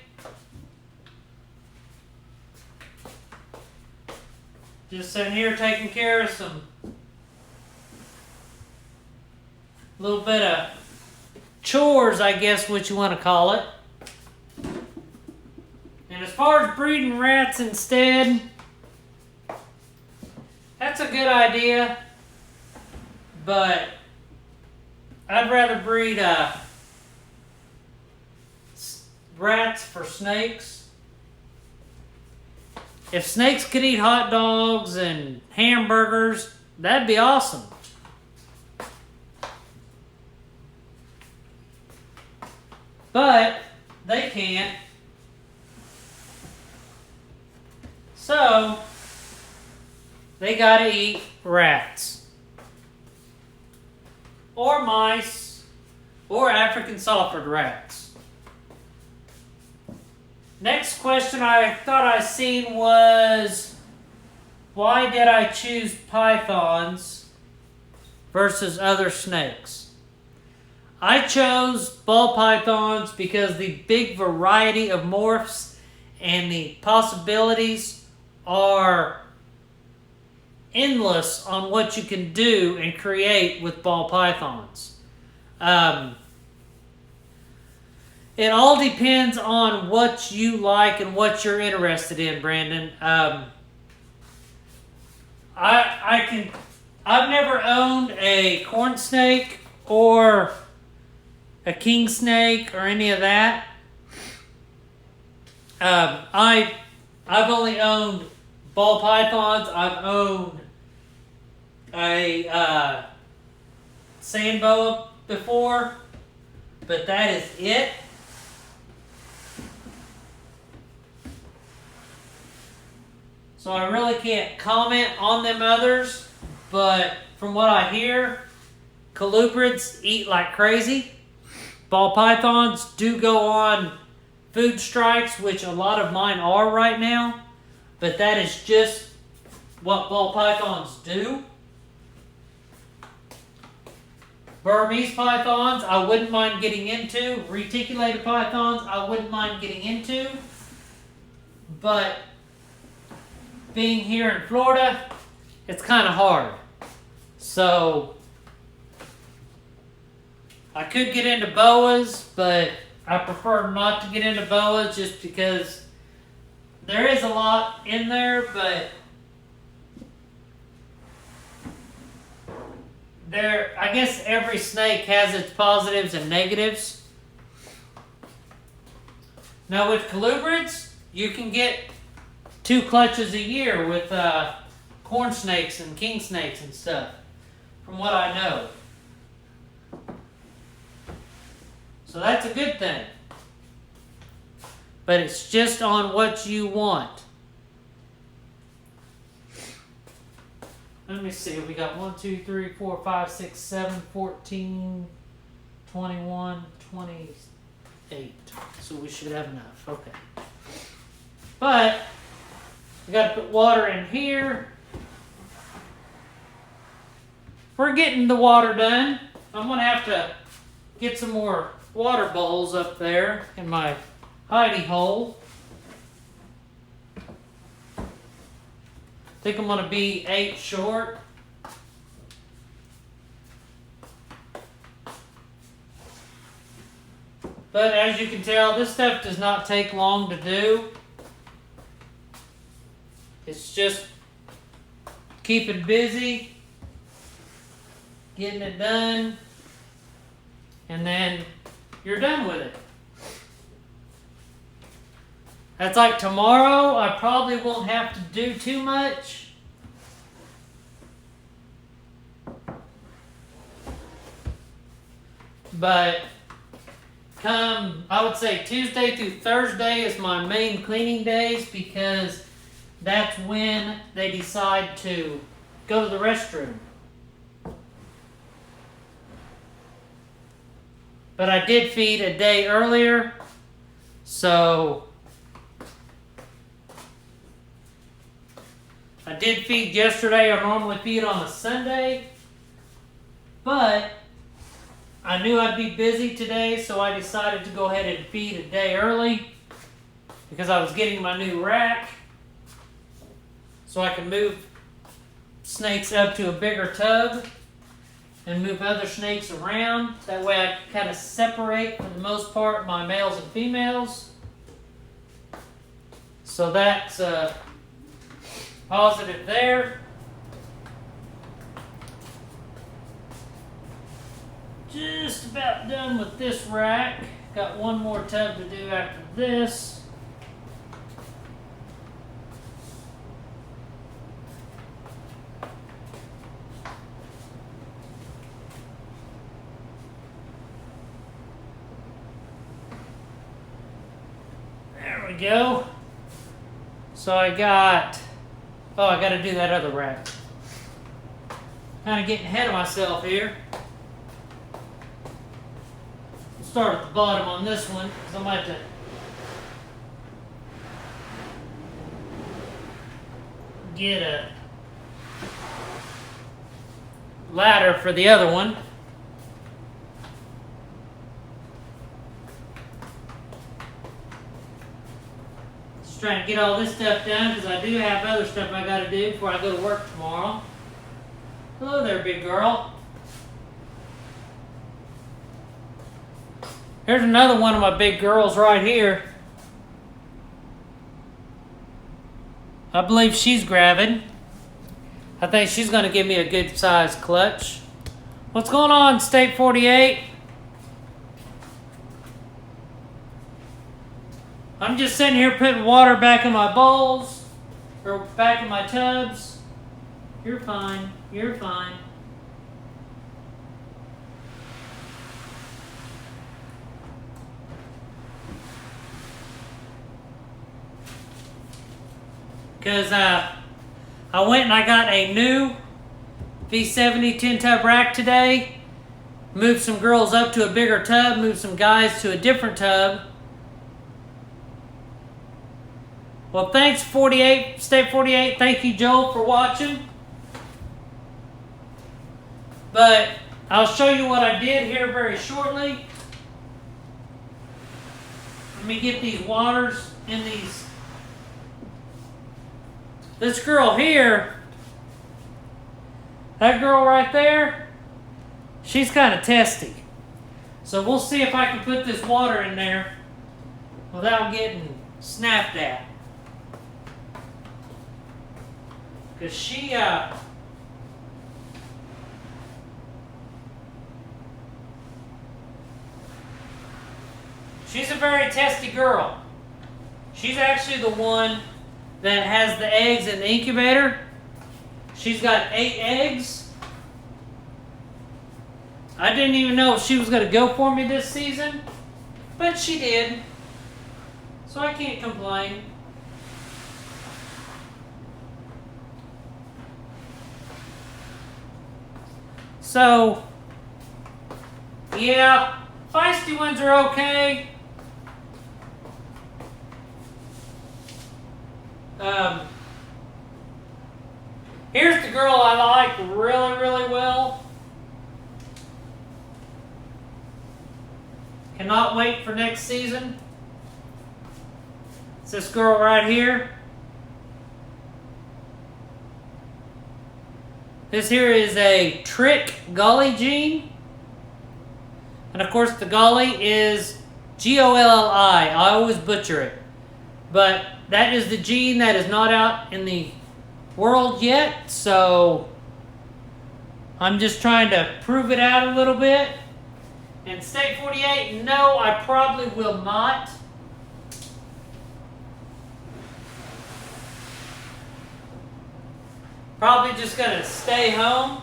Just sitting here taking care of some little bit of chores, I guess what you want to call it. And as far as breeding rats instead, that's a good idea, but I'd rather breed rats for snakes. If snakes could eat hot dogs and hamburgers, that'd be awesome. But they can't. So they gotta eat rats. Or mice. Or African salford rats. Next question I thought I seen was, why did I choose pythons versus other snakes? I chose ball pythons because the big variety of morphs and the possibilities are endless on what you can do and create with ball pythons. It all depends on what you like and what you're interested in, Brandon. I've never owned a corn snake or a king snake or any of that. I've only owned ball pythons. I've owned a sand boa before, but that is it. So I really can't comment on them others, but from what I hear, colubrids eat like crazy. Ball pythons do go on food strikes, which a lot of mine are right now, but that is just what ball pythons do. Burmese pythons, I wouldn't mind getting into. Reticulated pythons, I wouldn't mind getting into. But being here in Florida, it's kind of hard. So I could get into boas, but I prefer not to get into boas just because there is a lot in there, but I guess every snake has its positives and negatives. Now with colubrids, you can get 2 clutches a year with corn snakes and king snakes and stuff, from what I know. So that's a good thing. But it's just on what you want. Let me see, we got 1, 2, 3, 4, 5, 6, 7, 14, 21, 28. So we should have enough. Okay. But we got to put water in here. We're getting the water done. I'm going to have to get some more water bowls up there in my hidey hole. I think I'm going to be 8 short. But as you can tell, this stuff does not take long to do. It's just keeping busy, getting it done, and then you're done with it. That's like tomorrow, I probably won't have to do too much. But come, I would say Tuesday through Thursday is my main cleaning days, because that's when they decide to go to the restroom. But I did feed a day earlier, so I did feed yesterday. I normally feed on a Sunday, but I knew I'd be busy today, so I decided to go ahead and feed a day early because I was getting my new rack so I can move snakes up to a bigger tub and move other snakes around. That way I kind of separate, for the most part, my males and females. So that's positive there. Just about done with this rack. Got one more tub to do after this. There we go. So I got, oh, I got to do that other rack. Kind of getting ahead of myself here. Start at the bottom on this one, because I might have to get a ladder for the other one. Just trying to get all this stuff done, because I do have other stuff I got to do before I go to work tomorrow. Hello there, big girl. Here's another one of my big girls right here. I believe she's gravid. I think she's going to give me a good size clutch. What's going on, State 48? I'm just sitting here putting water back in my bowls, or back in my tubs. You're fine. You're fine. Because I went and I got a new V70 10 tub rack today. Moved some girls up to a bigger tub, moved some guys to a different tub. Well, thanks 48, State 48. Thank you, Joel, for watching. But I'll show you what I did here very shortly. Let me get these waters in these. This girl here, that girl right there, she's kind of testy. So we'll see if I can put this water in there without getting snapped at. Because she's a very testy girl. She's actually the one that has the eggs in the incubator. She's got 8 eggs. I didn't even know if she was going to go for me this season, but she did. So I can't complain. So, yeah, feisty ones are okay. Here's the girl I like really, really well. Cannot wait for next season. It's this girl right here. This here is a trick gully gene. And of course the gully is G-O-L-L-I. I always butcher it. But that is the gene that is not out in the world yet. So I'm just trying to prove it out a little bit. And State 48, no, I probably will not. Probably just going to stay home.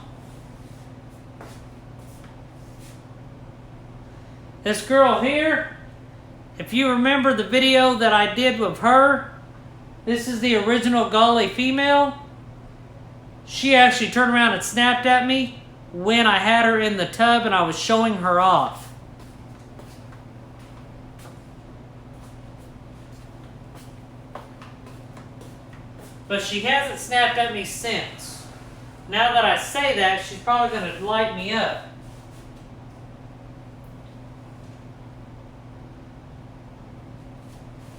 This girl here, if you remember the video that I did with her, this is the original gully female. She actually turned around and snapped at me when I had her in the tub and I was showing her off. But she hasn't snapped at me since. Now that I say that, she's probably going to light me up.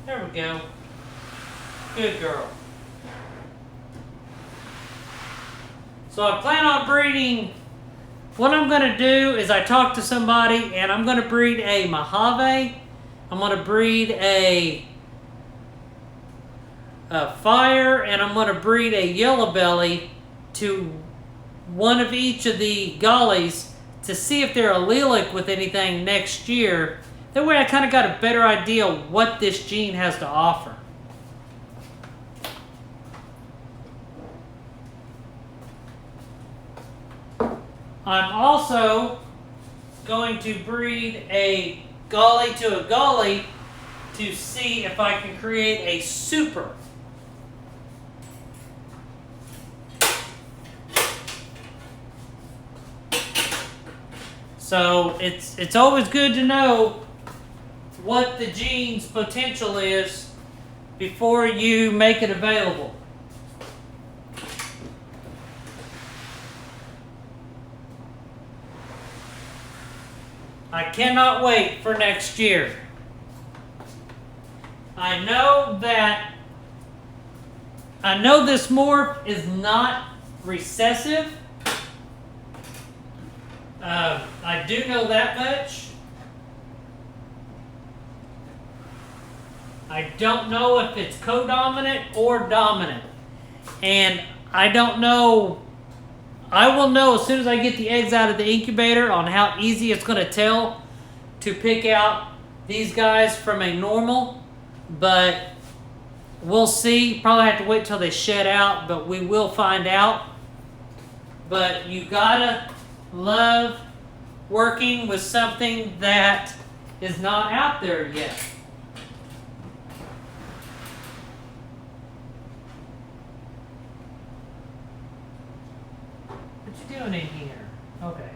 There we go. Good girl. So I plan on breeding. What I'm going to do is I talked to somebody and I'm going to breed a Mojave. I'm going to breed a Fire, and I'm going to breed a Yellow Belly to one of each of the gullies to see if they're allelic with anything next year. That way I kind of got a better idea what this gene has to offer. I'm also going to breed a gully to a gully to see if I can create a super. So it's always good to know what the gene's potential is before you make it available. I cannot wait for next year. I know this morph is not recessive. I do know that much. I don't know if it's codominant or dominant. And I don't know. I will know as soon as I get the eggs out of the incubator on how easy it's going to tell to pick out these guys from a normal. But we'll see. Probably have to wait till they shed out, but we will find out. But you gotta love working with something that is not out there yet. doing in here? Okay.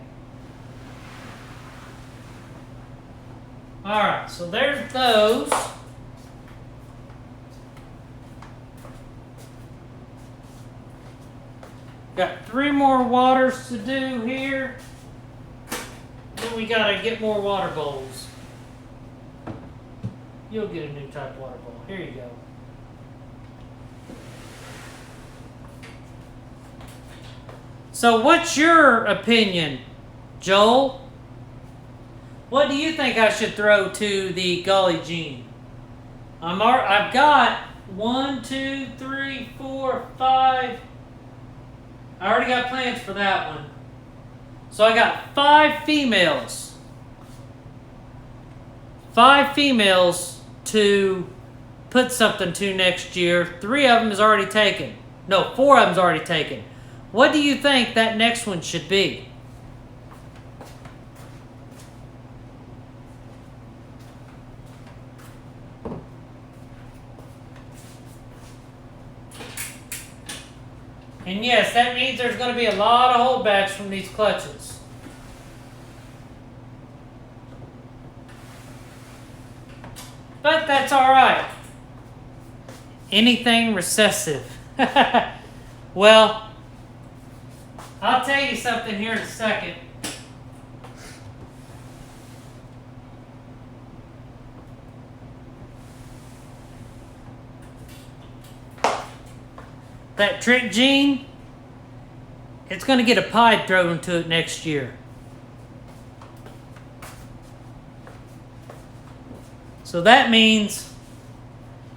Alright, so there's those. Got 3 more waters to do here. Then we gotta get more water bowls. You'll get a new type of water bowl. Here you go. So what's your opinion, Joel? What do you think I should throw to the Gully Gene? I've got 1, 2, 3, 4, 5. I already got plans for that one. So I got 5 females. 5 females to put something to next year. 3 of them is already taken. No, 4 of them is already taken. What do you think that next one should be? And yes, that means there's going to be a lot of holdbacks from these clutches. But that's alright. Anything recessive. Well, I'll tell you something here in a second. That trick gene, it's going to get a pied thrown into it next year. So that means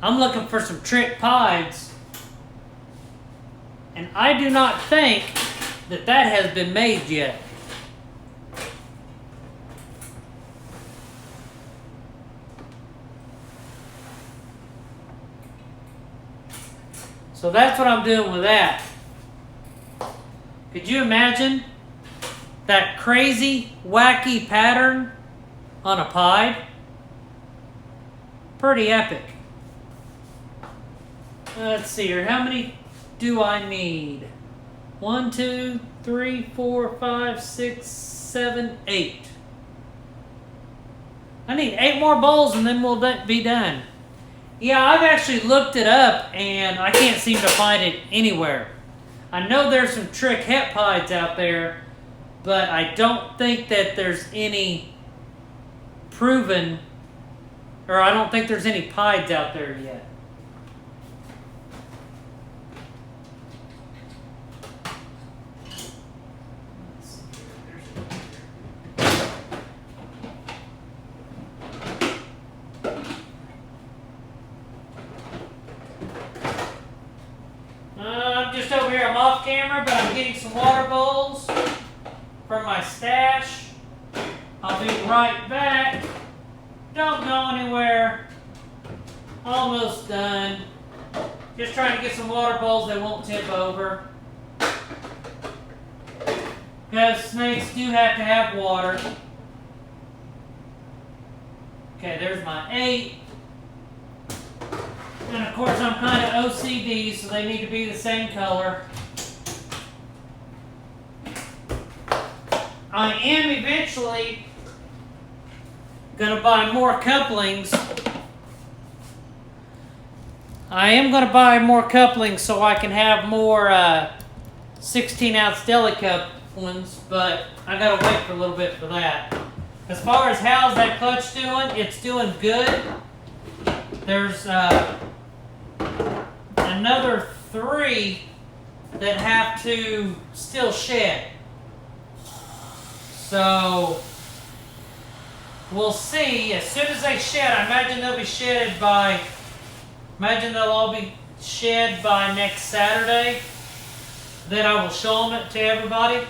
I'm looking for some trick pieds. And I do not think that has been made yet. So that's what I'm doing with that. Could you imagine that crazy, wacky pattern on a pied? Pretty epic. Let's see here. How many do I need? 1, 2, 3, 4, 5, 6, 7, 8. I need 8 more bowls and then we'll be done. Yeah, I've actually looked it up and I can't seem to find it anywhere. I know there's some trick het pieds out there, but I don't think that there's any proven, or I don't think there's any pieds out there yet. I'm just over here, I'm off camera, but I'm getting some water bowls from my stash. I'll be right back. Don't go anywhere. Almost done. Just trying to get some water bowls that won't tip over. Because snakes do have to have water. Okay, there's my 8. And of course I'm kind of OCD, so they need to be the same color. I am eventually going to buy more couplings. I am going to buy more couplings so I can have more 16-ounce deli cup ones, but I got to wait for a little bit for that. As far as how's that clutch doing, it's doing good. There's another 3 that have to still shed. So we'll see. As soon as they shed, I imagine they'll be shedded by, they'll all be shed by next Saturday. Then I will show them it to everybody.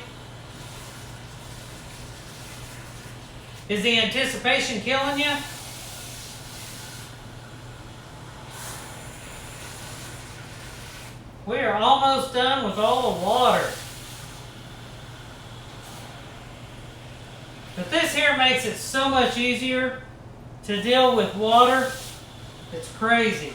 Is the anticipation killing you? We are almost done with all the water. But this here makes it so much easier to deal with water. It's crazy.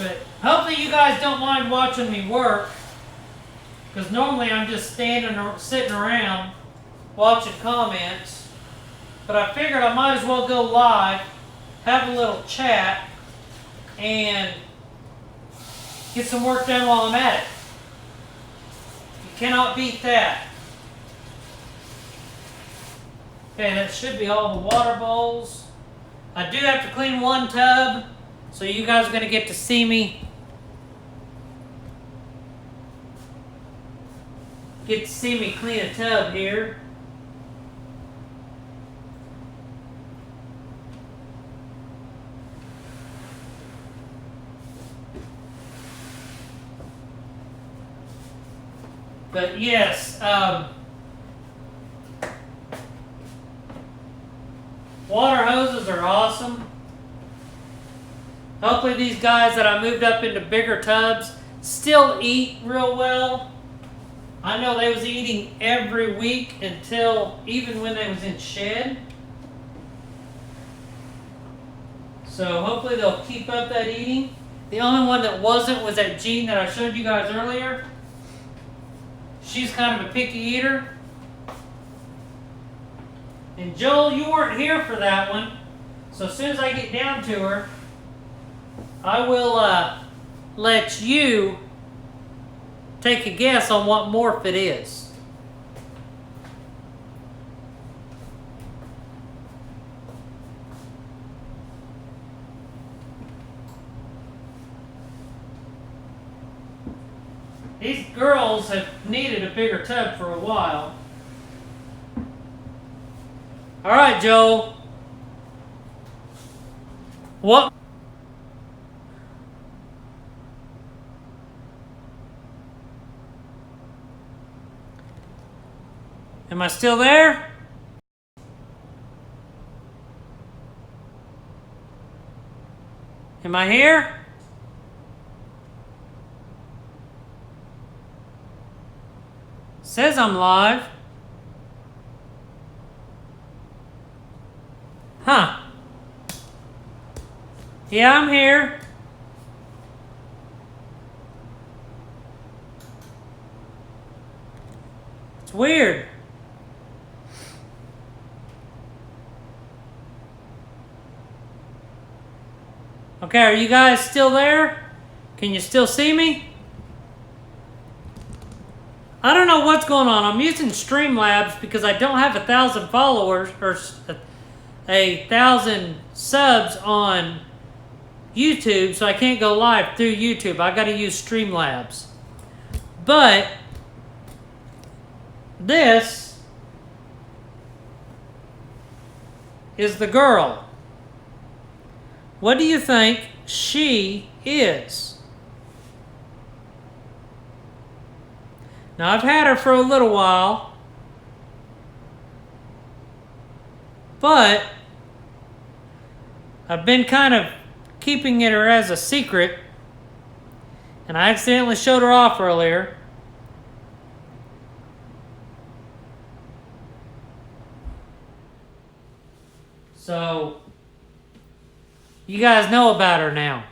But hopefully you guys don't mind watching me work, because normally I'm just standing or sitting around watching comments. But I figured I might as well go live, have a little chat, and get some work done while I'm at it. You cannot beat that. Okay, that should be all the water bowls. I do have to clean one tub, so you guys are going to get to see me. Get to see me clean a tub here. But yes, water hoses are awesome. Hopefully these guys that I moved up into bigger tubs still eat real well. I know they was eating every week until even when they was in shed. So hopefully they'll keep up that eating. The only one that wasn't was that Jean that I showed you guys earlier. She's kind of a picky eater. And Joel, you weren't here for that one. So as soon as I get down to her, I will let you take a guess on what morph it is. These girls have needed a bigger tub for a while. All right, Joel. What? Am I still there? Am I here? Says I'm live. Huh. Yeah, I'm here. It's weird. Okay, are you guys still there? Can you still see me? I don't know what's going on. I'm using Streamlabs because I don't have 1,000 followers or 1,000 subs on YouTube, so I can't go live through YouTube. I got to use Streamlabs. But this is the girl. What do you think she is? Now, I've had her for a little while, but I've been kind of keeping her as a secret, and I accidentally showed her off earlier. So, you guys know about her now.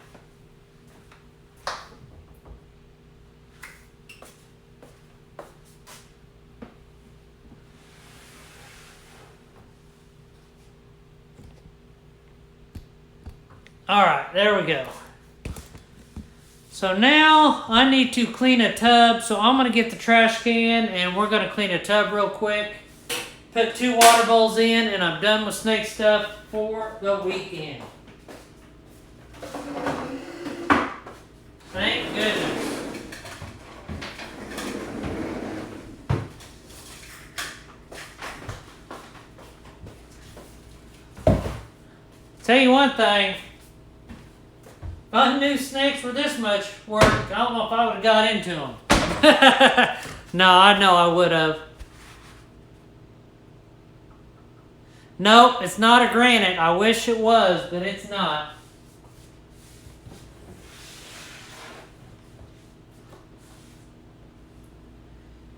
Alright, there we go. So now I need to clean a tub. So I'm going to get the trash can and we're going to clean a tub real quick. Put 2 water bowls in and I'm done with snake stuff for the weekend. Thank goodness. Tell you one thing. If I knew snakes were this much work, I don't know if I would have got into them. No, I know I would have. Nope, it's not a granite. I wish it was, but it's not.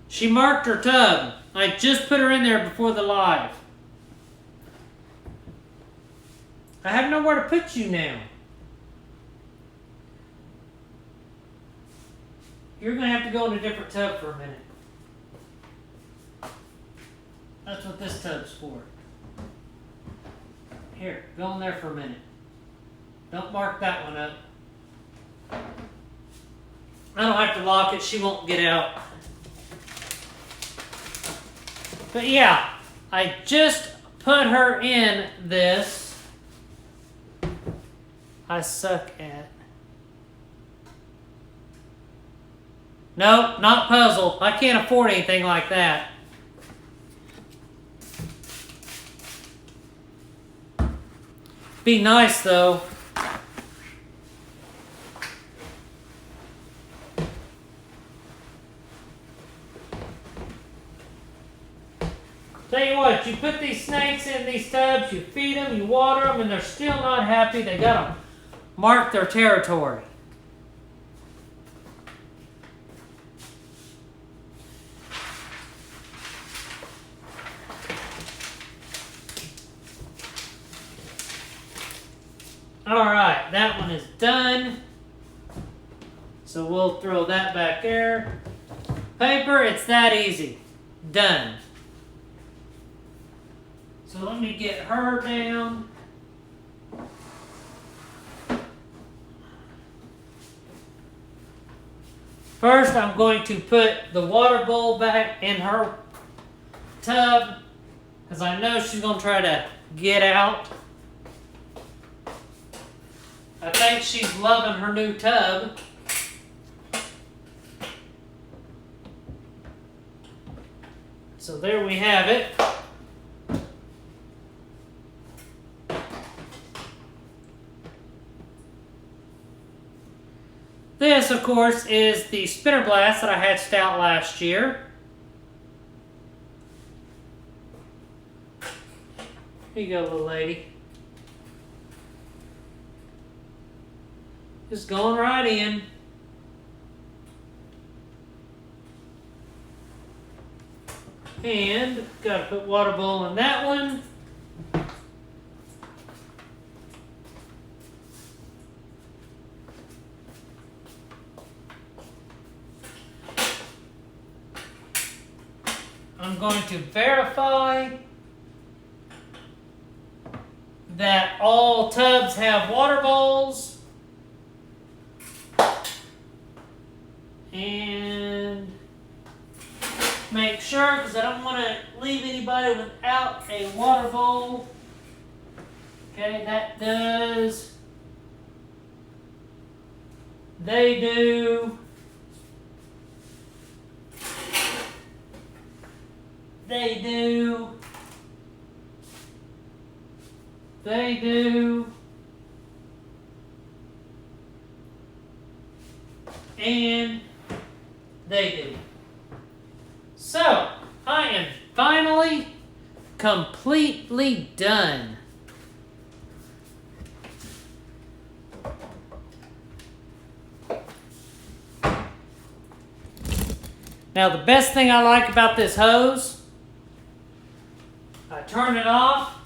She marked her tub. I just put her in there before the live. I have nowhere to put you now. you're going to have to go in a different tub for a minute. That's what this tub's for. Here, go in there for a minute. Don't mark that one up. I don't have to lock it. She won't get out. But yeah, I just put her in this. I suck at. Nope, not puzzle. I can't afford anything like that. Be nice though. Tell you what, you put these snakes in these tubs, you feed them, you water them, and they're still not happy. They gotta mark their territory. Alright, that one is done. So we'll throw that back there. Paper, it's that easy. Done. So let me get her down. First, I'm going to put the water bowl back in her tub because I know she's going to try to get out. I think she's loving her new tub. So there we have it. This, of course, is the spinner blast that I hatched out last year. Here you go, little lady. Just going right in. And gotta put water bowl in that one. I'm going to verify that all tubs have water bowls. And make sure, because I don't want to leave anybody without a water bowl. Okay, that does. They do. They do. They do. And they do. So, I am finally completely done. Now, the best thing I like about this hose, I turn it off.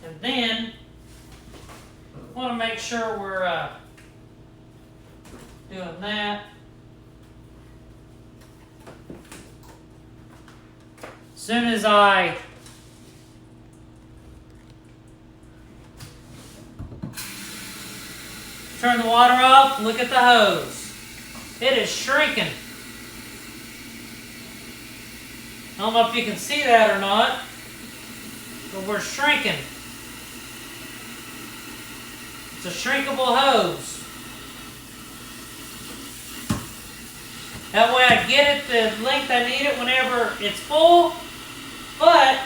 And then, want to make sure we're doing that. As soon as I turn the water off, look at the hose. It is shrinking. I don't know if you can see that or not, but we're shrinking. It's a shrinkable hose. That way I get it the length I need it whenever it's full, but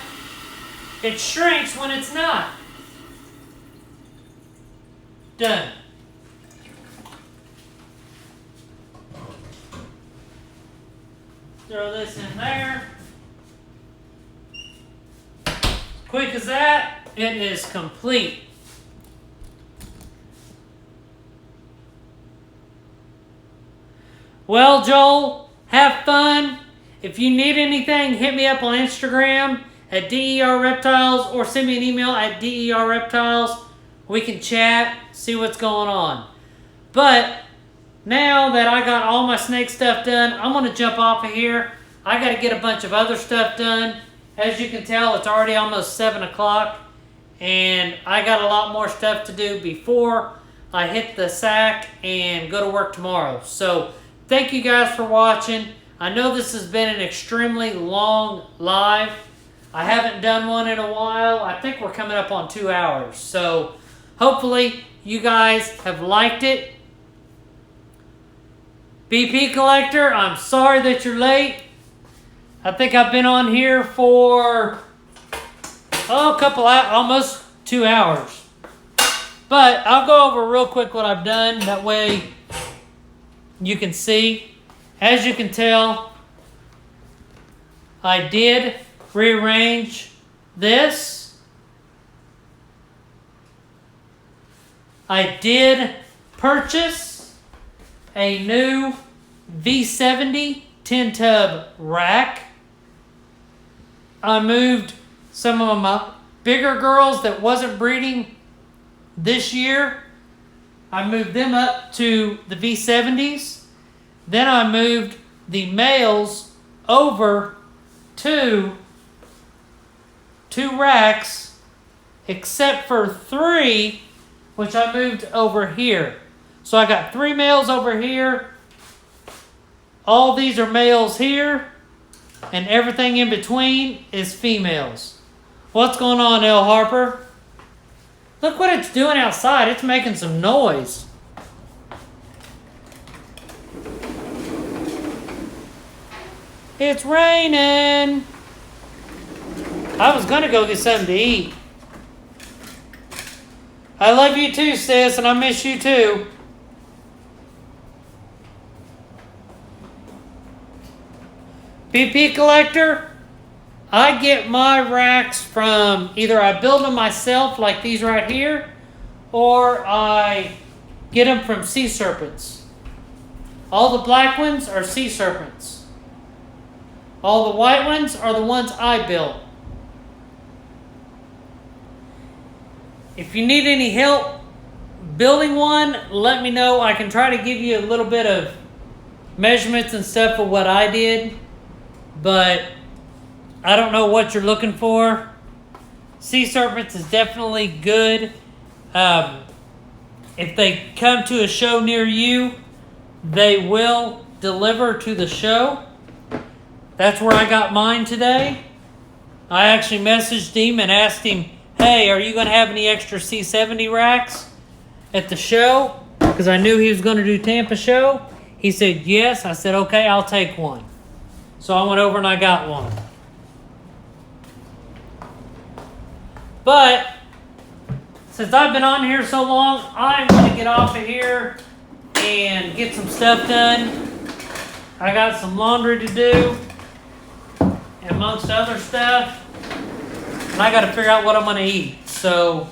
it shrinks when it's not. Done. Throw this in there. Quick as that, it is complete. Well, Joel, have fun. If you need anything, hit me up on Instagram at DER Reptiles or send me an email at DER Reptiles. We can chat, see what's going on. But now that I got all my snake stuff done, I'm going to jump off of here. I got to get a bunch of other stuff done. As you can tell, it's already almost 7 o'clock. And I got a lot more stuff to do before I hit the sack and go to work tomorrow. So thank you guys for watching. I know this has been an extremely long live. I haven't done one in a while. I think we're coming up on 2 hours. So hopefully you guys have liked it. BP Collector, I'm sorry that you're late. I think I've been on here for almost 2 hours. But I'll go over real quick what I've done. That way you can see. As you can tell, I did rearrange this. I did purchase a new V70 10 tub rack. I moved some of my bigger girls that wasn't breeding this year. I moved them up to the V70s. Then I moved the males over to 2 racks, except for 3, which I moved over here. So I got 3 males over here. All these are males here. And everything in between is females. What's going on, L. Harper? Look what it's doing outside. It's making some noise. It's raining. I was going to go get something to eat. I love you too, sis, and I miss you too. BP Collector, I get my racks from either I build them myself like these right here, or I get them from sea serpents. All the black ones are sea serpents. All the white ones are the ones I built. If you need any help building one, let me know. I can try to give you a little bit of measurements and stuff of what I did. But I don't know what you're looking for. Sea serpents is definitely good. If they come to a show near you, they will deliver to the show. That's where I got mine today. I actually messaged him and asked him, hey, are you going to have any extra C70 racks at the show? Because I knew he was going to do Tampa show. He said yes. I said, okay, I'll take one. So I went over and I got one. But since I've been on here so long, I'm going to get off of here and get some stuff done. I got some laundry to do, amongst other stuff. And I got to figure out what I'm going to eat. So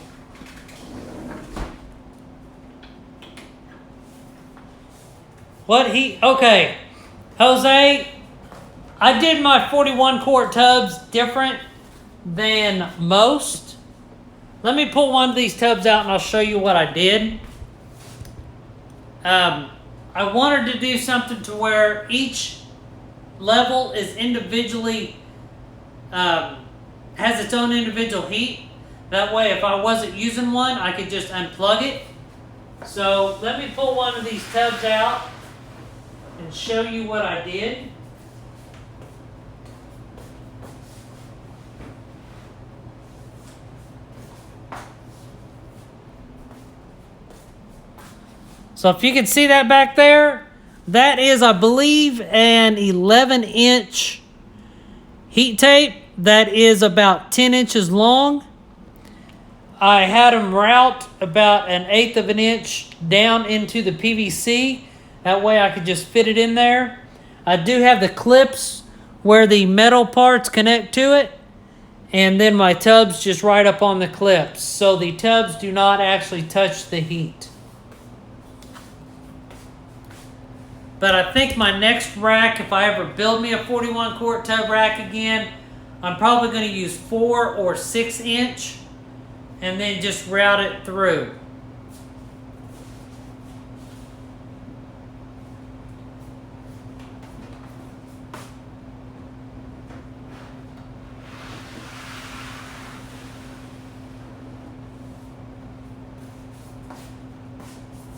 okay, Jose, I did my 41 quart tubs different than most. Let me pull one of these tubs out and I'll show you what I did. I wanted to do something to where each level is individually, has its own individual heat. That way if I wasn't using one, I could just unplug it. So let me pull one of these tubs out and show you what I did. So if you can see that back there, that is, I believe, an 11-inch heat tape that is about 10 inches long. I had them route about 1/8 of an inch down into the PVC. That way I could just fit it in there. I do have the clips where the metal parts connect to it. And then my tubs just right up on the clips. So the tubs do not actually touch the heat. But I think my next rack, if I ever build me a 41 quart tub rack again, I'm probably going to use 4 or 6 inch and then just route it through.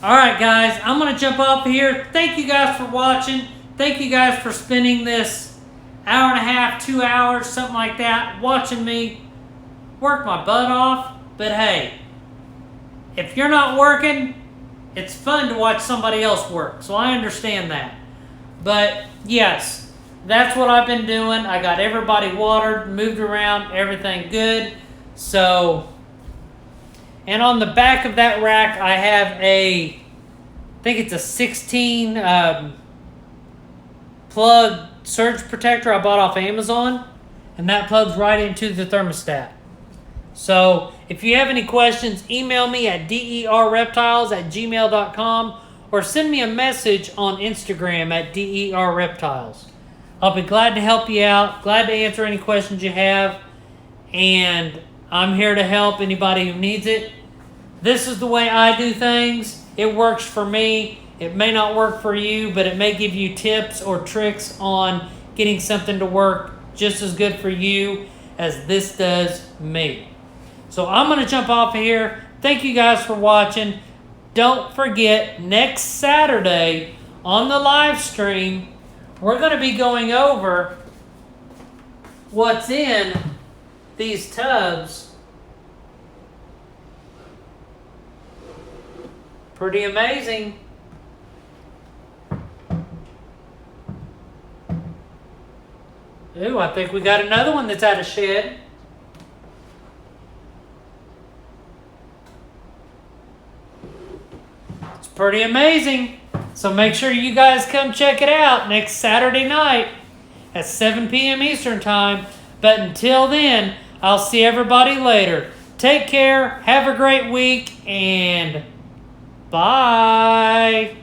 Alright guys, I'm going to jump off here. Thank you guys for watching. Thank you guys for spending this hour and a half, 2 hours, something like that, watching me work my butt off. But hey, if you're not working, it's fun to watch somebody else work. So I understand that. But yes, that's what I've been doing. I got everybody watered, moved around, everything good. So... and on the back of that rack, I have I think it's a 16 plug surge protector I bought off Amazon. And that plugs right into the thermostat. So, if you have any questions, email me at derreptiles@gmail.com or send me a message on Instagram at derreptiles. I'll be glad to help you out, glad to answer any questions you have, and I'm here to help anybody who needs it. This is the way I do things. It works for me. It may not work for you, but it may give you tips or tricks on getting something to work just as good for you as this does me. So I'm going to jump off of here. Thank you guys for watching. Don't forget, next Saturday on the live stream, we're going to be going over what's in these tubs. Pretty amazing. Ooh, I think we got another one that's out of shed. It's pretty amazing. So make sure you guys come check it out next Saturday night at 7 p.m. Eastern Time. But until then, I'll see everybody later. Take care. Have a great week. And bye.